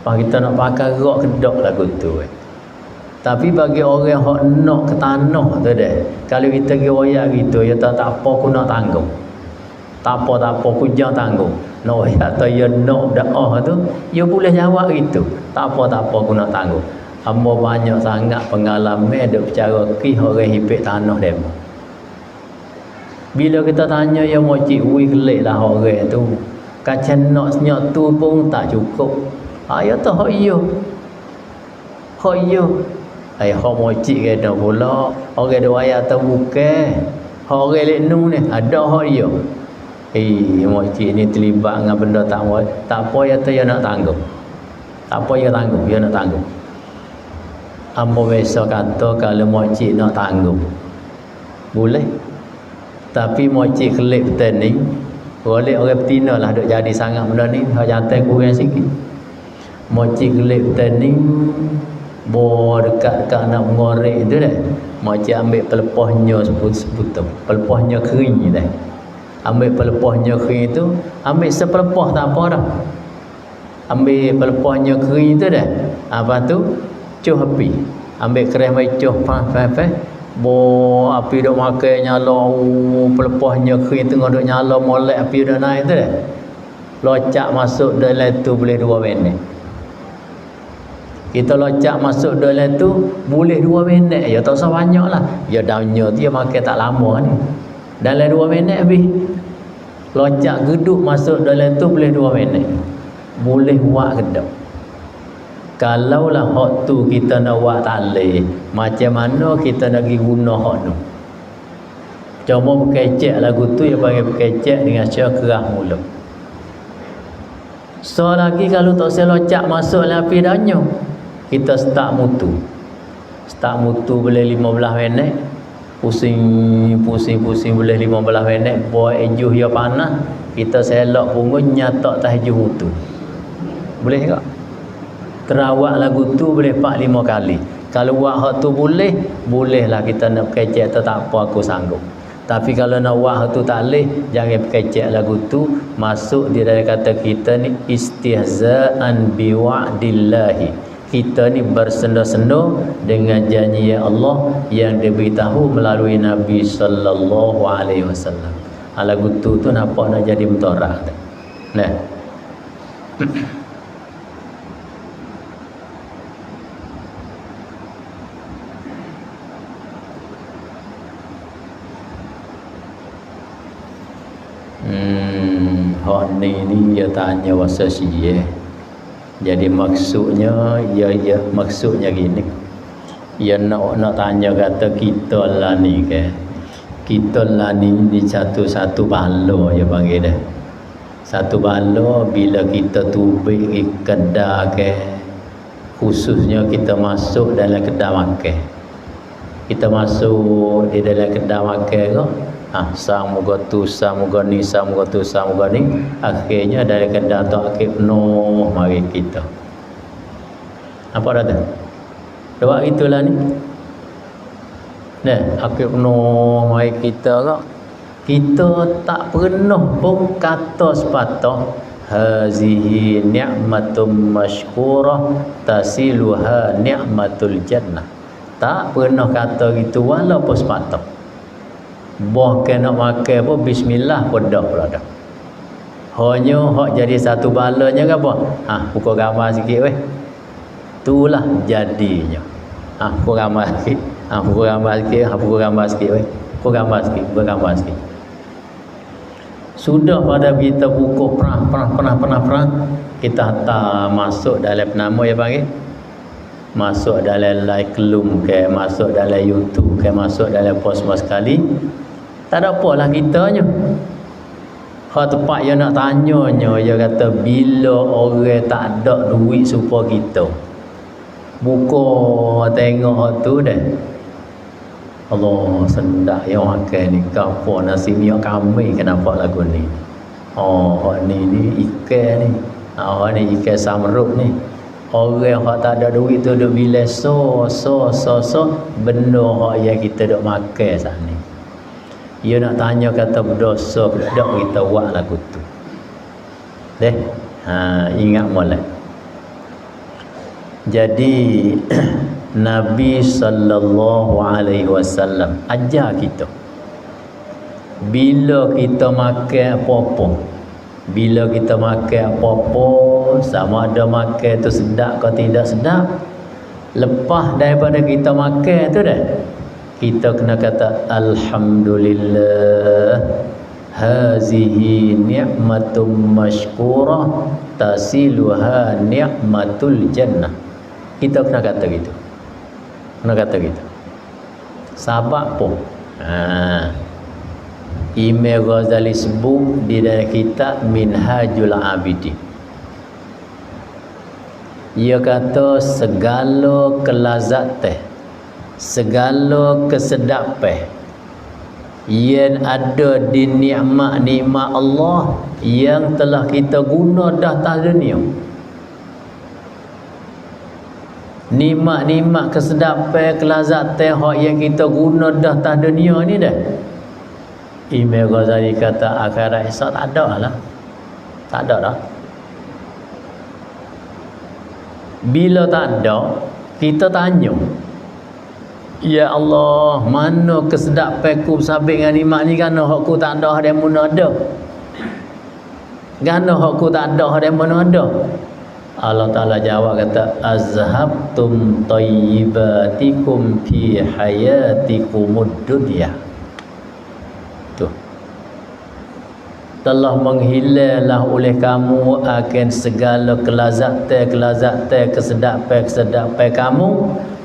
S1: Pas kita nak pakai gerak kedok lagu tu. Tapi bagi orang yang nak ke tanah tu dah, kalau kita pergi royak gitu, ya tak apa aku nak tanggung. Tak apa ku jangan tanggung. No atau ya no doa tu, you boleh jawab gitu. Tak apa ku nak tanggung. Hamba banyak sangat pengalaman duk bercara ki orang hipik tanah dem. Bila kita tanya ya moci ui kelik lah orang tu. Kacang nak senyap tu pun tak cukup. Ya tu hak iyo. Hak iyo. Hak moci kena pula. Orang dua ayat tu bukan. Hak orang leknu ni ada hak iyo. Moci ni terlibat dengan benda tak apa ya tu ya nak tanggung. Tak apa ya tanggung, ya nak tanggung. Ambo biasa kata kalau moci nak tanggung. Boleh. Tapi moci kelip betul ni, boleh orang betina lah duk jadi sangat benda ni, hak jantai kurang sikit. Moci kelip betul ni, dekat nak mengorek tu dah. Moci ambil pelepahnya sebutan, pelepahnya kering dah. Ambil pelepahnya kering tu, ambil sepelepah tak apa dah. Ambil pelepahnya kering tu dah. Apa tu? Cuh api. Ambil kereh mai cuh api duk makan nyala, pelepahnya kering tengah duk nyala molek api dah naik tu dah. Locak masuk dalam tu boleh 2 minit. Kita locak masuk dalam tu boleh 2 minit. Ya tak usah banyaklah. Ya daunnya dia makan tak lama ni. Dalam 2 minit habis. Locak geduk masuk dalam tu boleh 2 minit. Boleh buat geduk. Kalaulah hak tu kita nak buat talih, macam mana kita nak pergi guna hak tu? Cuma berkecek lagu tu yang panggil berkecek dengan cara kerah mulut. So lagi kalau tak saya locak masuk dalam api danyo, kita start mutu. Start mutu boleh 15 minit. Pusing boleh 15 minit. Buat ejuh ya panas, kita selok pungun nyatak tah ejuh mutu. Boleh tak? Terawak lagu tu boleh 4-5 kali. Kalau buat hak tu bolehlah kita nak kecek tu tak apa aku sanggup. Tapi kalau nak buat hak tu tak boleh, jangan kecek lagu tu. Masuk di dalam kata kita ni istihza'an biwa'dillahi. Kita ni bersenda-senda dengan janji Allah yang diberitahu melalui Nabi sallallahu alaihi wasallam. Lagu tu nampak nak jadi mutarah. Nah. Hak ni dia tanya pasal syiah. Jadi maksudnya maksudnya gini. Ya nak tanya kata kita lah ni ke. Kita lah ni satu balo ya panggil dah. Satu balo bila kita tubik kedai ke, khususnya kita masuk dalam kedai makan. Kita masuk di dalam kedai makan ke, sang moga tu, sang moga ni, sang moga tu, sang moga ni. Akhirnya dari kedai tu akhir penuh mari kita. Apa dah tu? Doa itulah ni. Nah, akhir penuh mari kita kak. Kita tak pernah pun kata sepatah hazihi ni'matum mashkurah tasiluha ni'matul jannah. Tak pernah kata gitu walaupun sepatah. Bahkan nak makan pun bismillah pun dah pula dah. Hanya hak jadi satu balanya ke apa? Pukul gambar sikit weh. Itulah jadinya. Pukul gambar sikit. Pukul gambar sikit, pukul gambar sikit weh. Pukul gambar sikit. Sudah pada kita pukul perah, kita hantar masuk dalam nama ya panggil. Masuk dalam like loom ke, masuk dalam YouTube ke, masuk dalam post sekali. Tak ada apalah kitanya. Hak tepat yang nak tanyanya, dia kata bila orang tak ada duit supaya kita buka tengok hak tu dah. Allah sendak yang makan ni kapur nasi minyak kambing kenapa lagu ni. Hak ni ikan ni. Hak ni ikan samruk ni. Orang hak tak ada duit tu duk bilang so benda hak yang kita duk makan saat ni. Dia nak tanya kata berdosa tak kita buat lagu tu. Deh. Ingat molek. Jadi Nabi sallallahu alaihi wasallam ajar kita bila kita makan apa-apa, bila kita makan apa-apa, sama ada makan tu sedap ke tidak sedap, lepas daripada kita makan tu dah, kita kena kata alhamdulillah, hazihi ni'matum mashkurah tasiluha ni'matul jannah. Kita kena kata gitu. Kena kata gitu. Sebab apa? Imam Ghazali sebut di dalam kitab Minhajul Abidin. Ia kata segala kelazatan, segala kesedapan yang ada di nikmat-nikmat Allah yang telah kita guna dah atas dunia. Nikmat-nikmat kesedapan, kelazatan hak yang kita guna dah atas dunia ni dah, Imam Ghazali kata akhirat esok tak ada lah. Tak ada dah. Bila tak ada, kita tanya, ya Allah, mana kesedapanku sabit dengan nikmat ni? Kerana hakku tak ada, ada mana ada? Kerana hakku tak ada, ada mana ada? Allah Ta'ala jawab kata, azhabtum tayyibatikum fi hayatikumud dunya. Telah menghilanglah oleh kamu akan segala kelazatan, kesedapan kamu.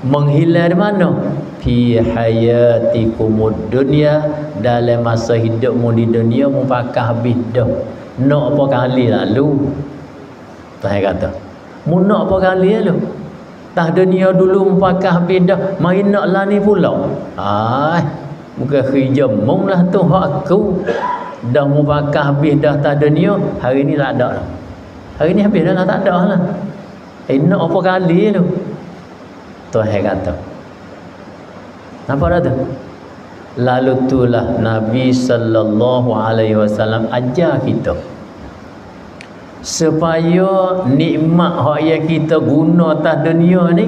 S1: Menghilang di mana? Fi hayatikumud dunya, dalam masa hidupmu di dunia mu pakai habis dah. Nak apa kali lalu? Tuhan kata, mu nak apa kali lalu? Tah dunia dulu mu pakai habis dah, mari nak lah ni pula. Bukan khijamum lah tu hak aku. Dah mu pakai habis dah tak dunia, hari ni tak ada lah. Hari ni habis dah lah, tak ada lah. Nak apa kali tu? Tuhan kata. Nampak dah tu? Lalu itulah Nabi sallallahu alaihi wasallam ajar kita supaya nikmat hak yang kita guna atas dunia ni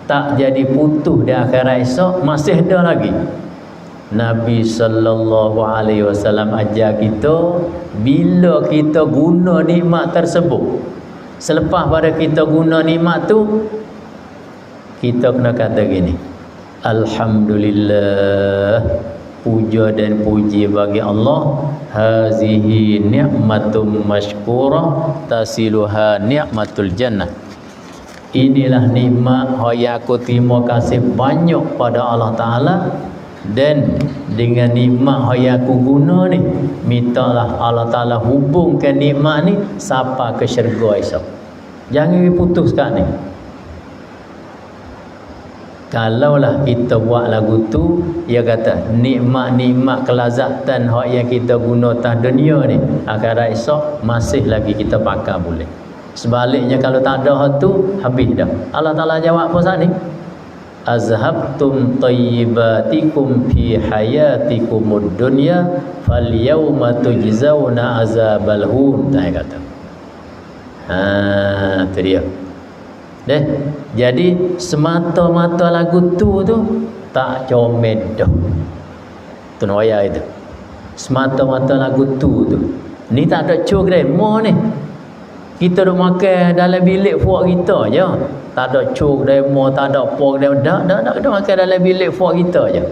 S1: tak jadi putus di akhirat esok, masih ada lagi. Nabi sallallahu alaihi wasallam ajar kita, bila kita guna nikmat tersebut, selepas pada kita guna nikmat tu, kita kena kata gini, alhamdulillah, puja dan puji bagi Allah, hazihi ni'matum mashkurah tasiluha ni'matul jannah. Inilah nikmat yang aku terima kasih banyak pada Allah Ta'ala, dan dengan nikmat yang aku guna ni, mintalah Allah Ta'ala hubungkan nikmat ni sampai ke syurga esok. Jangan diputuskan ni. Kalaulah kita buat lagu tu, dia kata nikmat-nikmat kelazatan hak yang kita guna atas dunia ni, akhirat esok masih lagi kita pakai boleh. Sebaliknya kalau tak ada hak tu, habis dah. Allah Ta'ala jawab apa saat ni? Azhabtum tayyibatikum fi hayatikumud dunya falyawma tujzauna azabal hun. Tak kata. Tu dia. Deh, jadi semata-mata lagu tu tak comel dah. Tu waya itu. Semata-mata lagu tu. Ni tak ada cuk demo ni. Kita duk makan dalam bilik puak kita je. Tak ada cuk demo, tak ada pork demo. Tak kita makan dalam bilik puak kita je.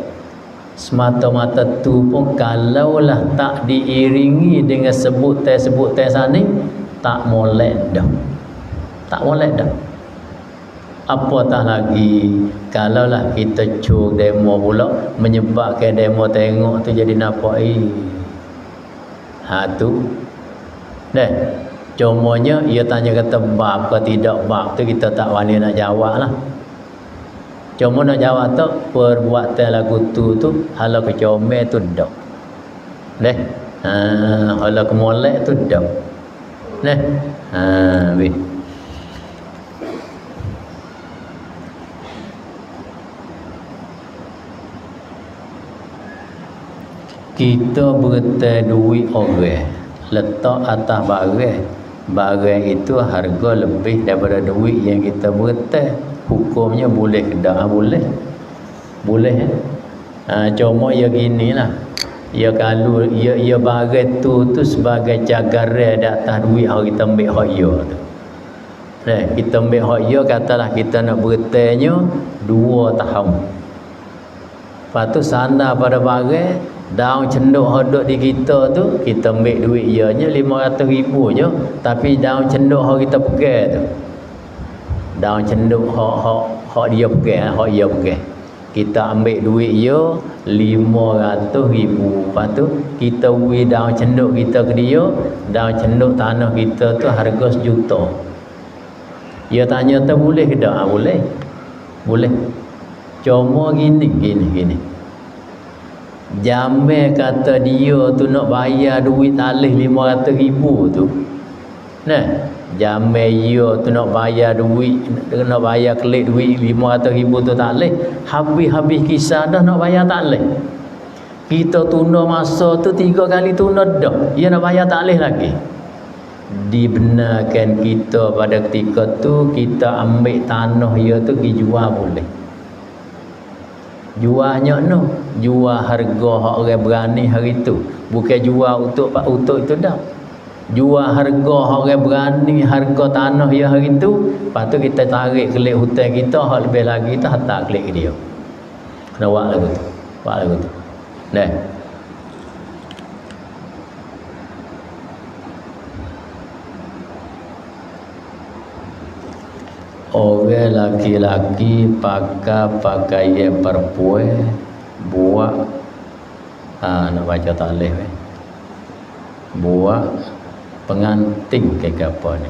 S1: Semata-mata tu pun kalaulah tak diiringi dengan sebutan sana, tak molek dah. Tak molek dah. Apatah lagi kalaulah kita cuk demo pula, menyebabkan demo tengok tu jadi nampak tu dah. Cumanya ia tanya kata bab ke tidak bab tu kita tak wani nak jawab lah. Cuma nak jawab tu perbuatan lagu tu hala kecomel tu dak. Dah. Hala kemolek tu dak. Dah. Weh. Kita bertai duit orang, letak atas barang itu harga lebih daripada duit yang kita bertai, hukumnya boleh ke tak? Boleh. Cuma ya ginilah, Ya kalau ya bagai tu sebagai cagaran di atas duit hak kita ambil hak ya tu. Nah, kita ambil hak ya katalah kita nak bertanya 2 tahun. Lepas tu sana pada bagai daun cenduk hodok di kita tu kita ambil duit ianya 500,000 je, tapi daun cenduk hak kita pegang tu. Daun cenduk hak dia pegang, hak dia pegang. Kita ambil duit dia 500,000. Lepas tu kita beri daun cenduk kita ke dia, daun cenduk tanah kita tu harga 1 juta. Dia tanya tu boleh ke tak? Boleh. Boleh. Cuma gini. Jamin kata dia tu nak bayar duit alih 500,000 tu. Nah, jamin dia tu nak bayar duit, nak bayar kelik duit 500,000 tu tak leh. Habis kisah dah nak bayar tak leh. Kita tunda masa tu 3 kali tunda dah. Dia nak bayar tak leh lagi. Dibenarkan kita pada ketika tu kita ambil tanah dia tu pergi jual boleh. Jualnya no, jual harga hak orang berani hari tu. Bukan jual untuk itu dah. Jual harga hak orang berani, harga tanah dia hari tu. Lepas tu kita tarik kelik hutan kita, hak lebih lagi kita hantar kelik ke dia. Kena buat lagu tu. Buat lagu tu. Nah. Orang laki-laki pakai pakaian perempuan buat nak baca taklih buat pengantin ke apa ni,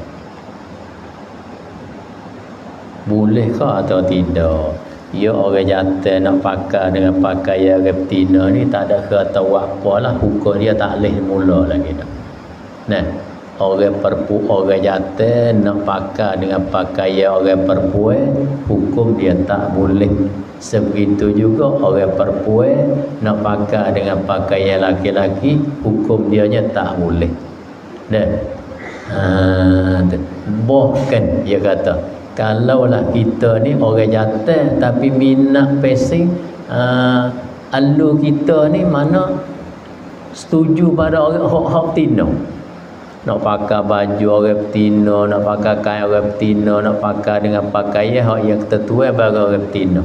S1: boleh ke atau tidak? Ya orang jantan nak pakai dengan pakaian orang betina ni tak ada kata apa lah, hukum dia taklih mula lagi dah. Nah, orang jantan nak pakai dengan pakaian orang perempuan, hukum dia tak boleh. Sebegitu juga orang perempuan nak pakai dengan pakaian laki-laki, hukum dianya tak boleh. Dan bahkan dia kata kalaulah kita ni orang jantan tapi minat pesing alu kita ni mana setuju pada orang hak betina, nak pakai baju orang betina, nak pakai kain orang betina, nak pakai dengan pakaian hak yang ketentuan bagi orang betina,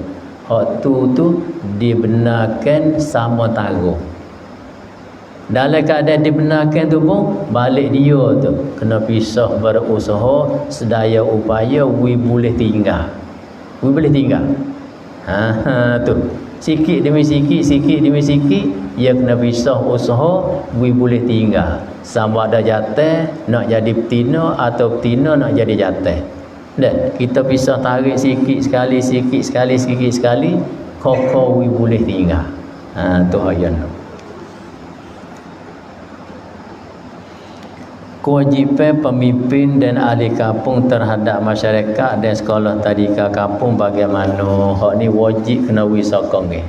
S1: hak tu dibenarkan sama taruh. Dalam keadaan dibenarkan tu pun balik dia tu kena pisah berusaha sedaya upaya we boleh tinggal. We boleh tinggal. Tu. Sikit demi sikit ia kena pisah usaha we boleh tinggal. Sama ada jantan nak jadi betina atau betina nak jadi jantan. Dan kita pisah tarik sikit sekali, koko we boleh tinggal. Tu ayat. Kewajipan pemimpin dan ahli kampung terhadap masyarakat dan sekolah tadika kampung bagaimana? Hak ni wajib kena wisokong ke.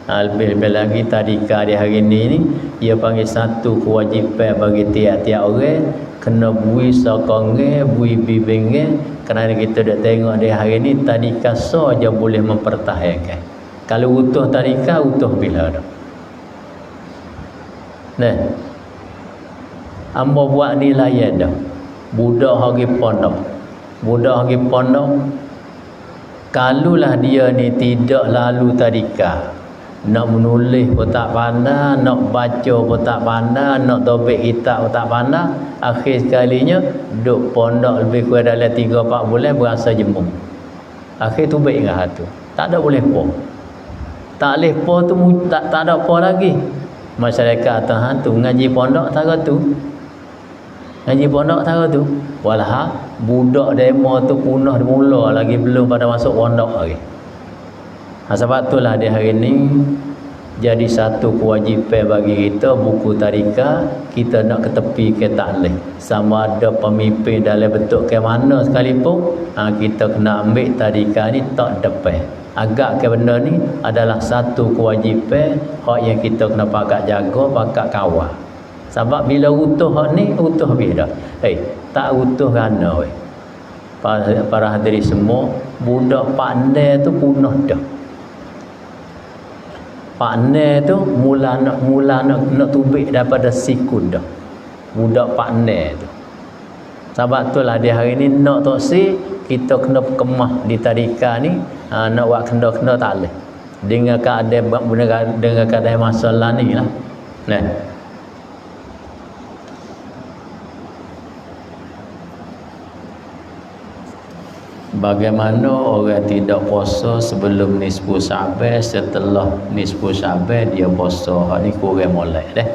S1: Lebih lagi tadika di hari ni ia panggil satu kewajipan bagi tiap-tiap orang kena wisokong ke, bimbing ke, kerana kita dah tengok di hari ni tadika saja boleh mempertahankan. Kalau utuh tadika utuh bila dah. Ambo buat ni layan dah. Budak hari pondok kalulah dia ni tidak lalu tadika, nak menulis pun tak pandai, nak baca pun tak pandai, nak tobek kitab pun tak pandai, akhir sekalinya duduk pondok lebih kurang dalam 3-4 bulan berasa jembung. Akhir tu baik dengan hatu. Tak ada boleh po. Tak boleh po tu tak ada po lagi. Masyarakat tahan tu ngaji pondok tak tu. Ngaji pondok tahu tu. Walah budak demo tu punah mula lagi belum pada masuk pondok lagi. Sebab itulah di hari ni jadi satu kewajipan bagi kita buku tadika kita nak ketepi ke taklih. Sama ada pemimpin dalam bentuk ke mana sekalipun kita kena ambil tadika ni tak depan. Agak ke benda ni adalah satu kewajipan hak yang kita kena pakat jaga, pakat kawal. Sebab bila utuh hak ni utuh beda. Tak utuh kerana para hadirin semua budak pandai tu punah dah. Partner tu mula nak tubik daripada sikut dah. Budak partner tu. Sebab tu lah di hari ni nak toksi kita kena kemah di tadika ni, nak buat kena tak boleh. Dengan keadaan masalah ni lah. Nah. Bagaimana orang tidak puasa sebelum nisfu Syaban, setelah nisfu Syaban dia puasa. Hak ni kurang molek dah.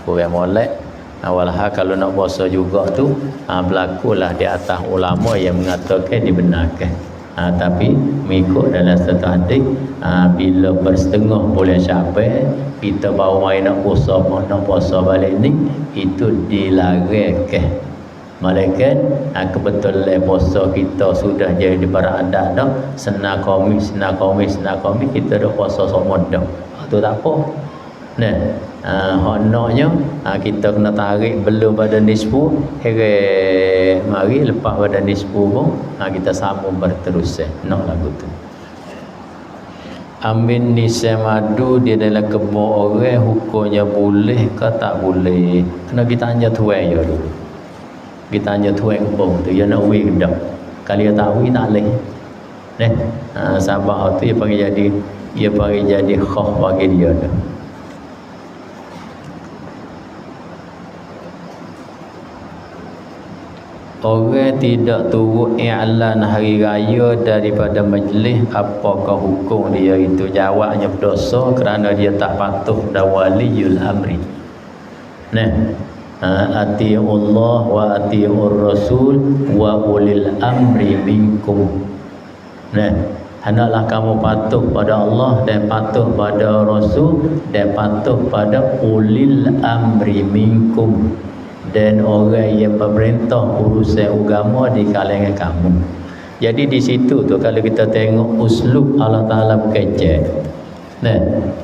S1: Kurang molek. Walhal kalau nak puasa juga tu berlakulah di atas ulama yang mengatakan dibenarkan. Tapi mengikut dalam satu hadis, bila bersetengah bulan Syaban kita baru main nak puasa balik ni, itu dilarangkan. Malaikat kebetulan puasa kita sudah jadi beradat dah, senang komis kita dah puasa semua dah. Tu tak apa. Nah, honoknya kita kena tarik belum pada nisfu, mari lepas pada nisfu pun kita sambung berterusan. Nak lagu tu. Ambil nisai madu di dalam kebun orang, hukumnya boleh ke tak boleh? Kena kita tanya tuan ya dulu. Kita tanya tuan kebun tu, dia nak wih ke tak? Kalau dia tak wih tak boleh. Sahabat tu dia panggil jadi khaf bagi dia dah. Orang tidak turut i'lan hari raya daripada majlis, apakah hukum dia itu? Jawabnya berdosa kerana dia tak patuh dan waliyul amri. Ati'ullah wa ati'ur rasul wa ulil amri minkum. Hendaklah kamu patuh pada Allah dan patuh pada Rasul dan patuh pada ulil amri minkum, dan orang yang memerintah urusan agama di kalangan kamu. Jadi di situ tu kalau kita tengok uslub Allah Taala berkecek.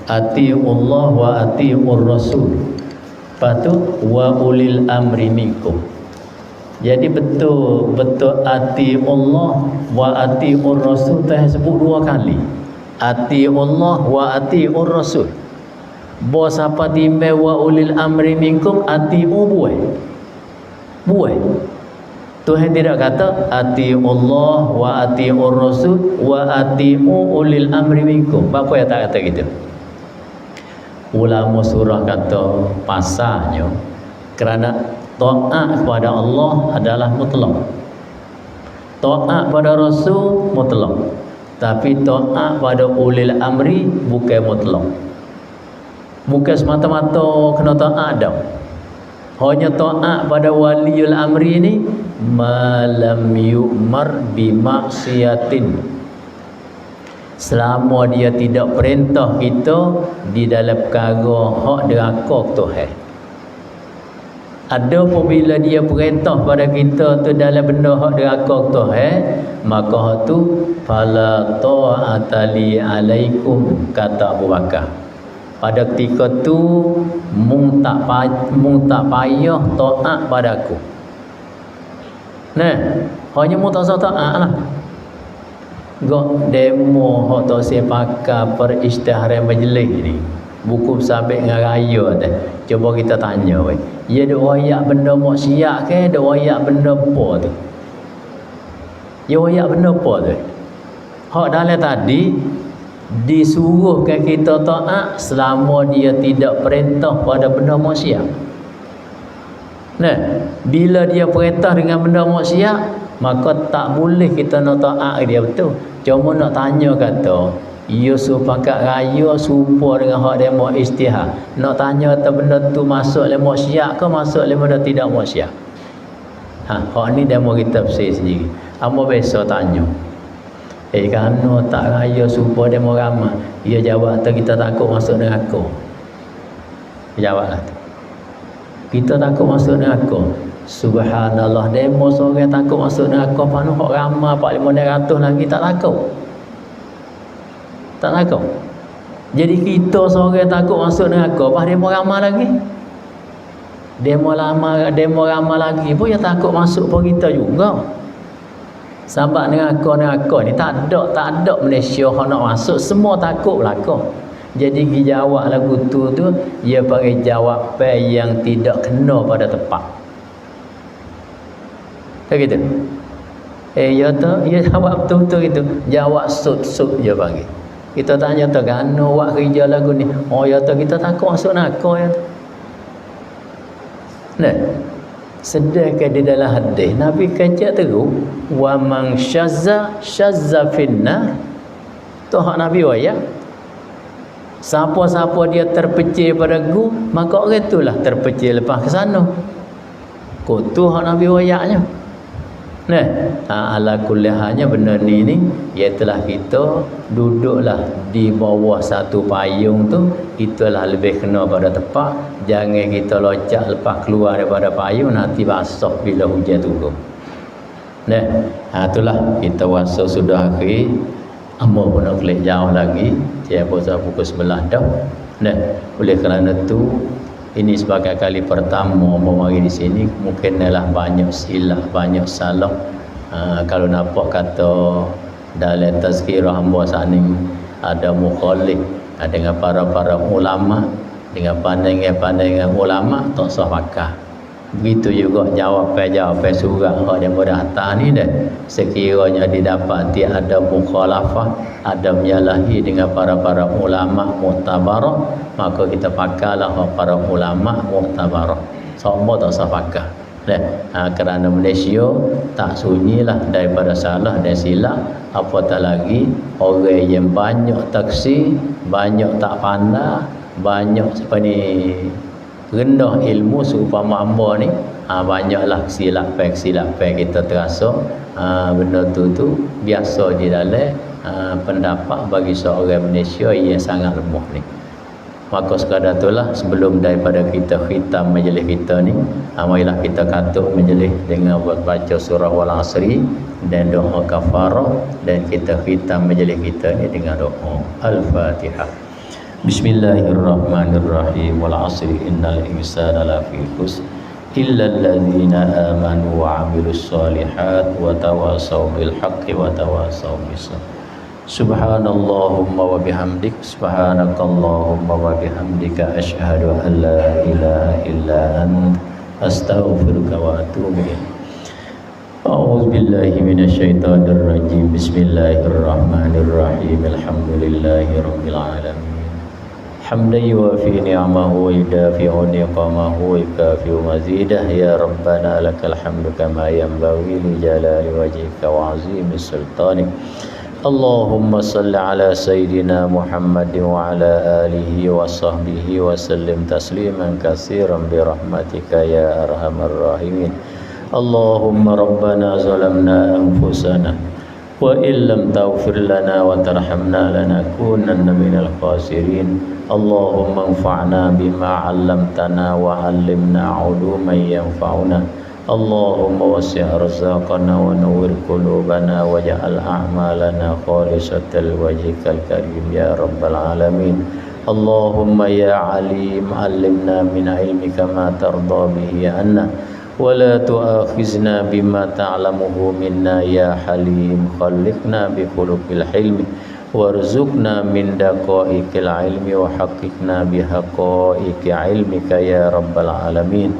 S1: Ati'ullah wa ati'ur rasul. Lepas wa ulil amri minkum. Jadi betul ati'ullah wa ati'ur rasul tu sebut dua kali. Ati'ullah wa ati'ur rasul. Bos apa timbe wa ulil amri minkum, ati'u buai. Tuhan tidak kata ati'ullah wa ati'ur rasul wa ati'u ulil amri minkum. Apa yang tak kata gitu? Ulama surah kata pasanya kerana taat kepada Allah adalah mutlak. Taat pada Rasul mutlak. Tapi taat pada ulil amri bukan mutlak. Bukan semata-mata kena taat dah. Hanya taat pada waliul amri ni malam yu'mar bi maksiatin. Selama dia tidak perintah kita di dalam perkara hak deraka Tuhan. Ada apabila dia perintah pada kita tu dalam benda hak deraka Tuhan, maka hak tu fala ta'ata li alaikum, kata Abu Bakar. Pada ketika tu mung tak payah taat padaku. Hanya mung tak taat lah. Gak demo hak tak saya pakai perisytiharan majlis ni. Buku sabit dengan raya dah. Cuba kita tanya weh. Ya ada wayak benda maksiat ke, ada wayak benda apa tu? Ya wayak benda apa tu? Hak dalam tadi disuruhkan kita taat selama dia tidak perintah pada benda maksiat. Bila dia perintah dengan benda maksiat, maka tak boleh kita nak taat dia betul. Cuma nak tanya kata, ia sepakat raya serupa dengan hak demo istihad. Nak tanya kata benda tu masuk dalam maksiat ke masuk dalam benda tidak maksiat? Hak ni demo kita bersih sendiri. Amba biasa tanya. Kerana tak raya serupa demo ramai. Ia jawab tu kita takut masuk neraka. Jawablah tu. Kita takut masuk neraka. Subhanallah, demo seorang takut masuk neraka, panu hak ramai 4,500 lagi tak takut. Tak takut. Jadi kita seorang takut masuk neraka, pas demo ramai lagi. Demo ramai lagi pun ya takut masuk pun kita juga. Sebab neraka ni tak ada Malaysia hak nak masuk, semua takut belaka. Jadi jawab lagu tu dia pakai jawapan yang tidak kena pada tepat. Tak gitu. Ya jawab betul-betul gitu. Jawab sut-sut dia panggil. Kita tanya tu gano buat kerja lagu ni. Oh ya tu kita takut masuk neraka ya. Nah, sedangkan di dalam hadis Nabi kata terus wa man syazza finnar. Tu hak Nabi waya. Siapa-siapa dia terpecil pada gu, maka orang itulah terpecil lepas ke sana. Kutu hak Nabi wayaknya. Nah, ala kuliahnya benda ni ialah kita duduklah di bawah satu payung tu, itulah lebih kena pada tepat. Jangan kita locak lepas keluar daripada payung nanti basah bila hujan turun. Nah, itulah kita wasa sudah akhir. Ambo pun nak kelik jauh lagi. Siapa pukul 11 dah. Nah, oleh kerana tu ini sebagai kali pertama ambo mari di sini, mungkin adalah banyak silap, banyak salah. Kalau nampak kata dalam tazkirah ambo saat ni ada mukhalif dengan para ulama, dengan pandangan ulama tak sah pakai. Begitu juga jawapan surat yang mudah hantar ni dah. Sekiranya didapati ada mukhalafah, ada menyalahi dengan para ulama muktabarah, maka kita pakailah para ulama muktabarah. Semua tak sah pakai. Kerana Malaysia tak sunyilah daripada salah dan silap. Apatah lagi orang yang banyak taksi, banyak tak pandai, banyak seperti rendah ilmu seumpama hamba ni, banyaklah kesilapan kita terasa. Benda tu biasa di dalam pendapat bagi seorang Malaysia yang sangat lemah ni. Maka sekadar itulah sebelum daripada kita khitam majlis kita ni, marilah kita katuk majlis dengan baca surah Wal Asri dan doa kafarah, dan kita khitam majlis kita ni dengan doa Al-Fatihah. Bismillahirrahmanirrahim. Wal asri innal insana lafi khusr illa alladzina amanu wa 'amilus solihat wa tawasaw bil haqqi wa tawasaw bis sabr. Subhanallahumma wa bihamdik, subhanakallahumma wa bihamdika, asyhadu an la ilaha illa anta, astaghfiruka wa atubu ilaik. A'udzu billahi minasyaitonir rajim. Bismillahirrahmanirrahim. Alhamdulillahi rabbil alamin. Hamdan yuwafi ni'amahu wa yudafi'u niqamahu wa yukafi'u mazidah. Ya Rabbana lakal hamdu kama yanbaghi li jalali wajhika wa 'azimi sultanik. Allahumma salli ala Sayyidina Muhammad wa ala alihi wa sahbihi wa sallim tasliman katsiran bi rahmatika ya arhamar rahimin. Allahumma rabbana zalamna anfusana wa illam taghfir lana wa tarhamna lanakunanna minal khasirin. Allahumma anfa'na bima 'allamtana wa 'allimna 'uluman yanfa'una. Allahumma wasi' arzaqana wa nawwir qulubana waj'al a'malana khalisatan liwajhikal karim ya rabbal alamin. Allahumma ya 'alim 'allimna min 'ilmika ma tarda bihi 'anna wa la tu'akhizna bima ta'lamuhu minna ya halim. Khalliqna bi khuluqil hilmi warzuqna min daqaiqil ilmi wa haqiqna bi haqaiqi ilmika ya rabbal alamin.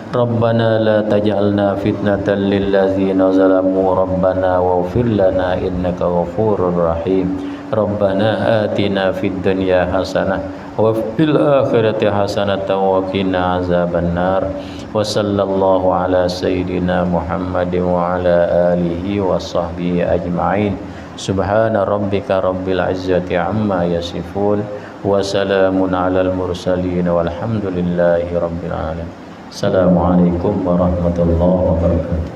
S1: Rabbana la taj'alna fitnatan lil ladzina zalamu rabbana waghfir lana innaka ghafurur rahim. Rabbana atina fid dunya hasanah wa fil akhirati hasanatan wa qina azabannar. Wa sallallahu ala sayyidina Muhammadin wa ala alihi wa sahbihi ajma'in. Subhana rabbika rabbil izzati amma yasifun wa salamun alal mursalin walhamdulillahi rabbil alamin. Assalamualaikum warahmatullahi wabarakatuh.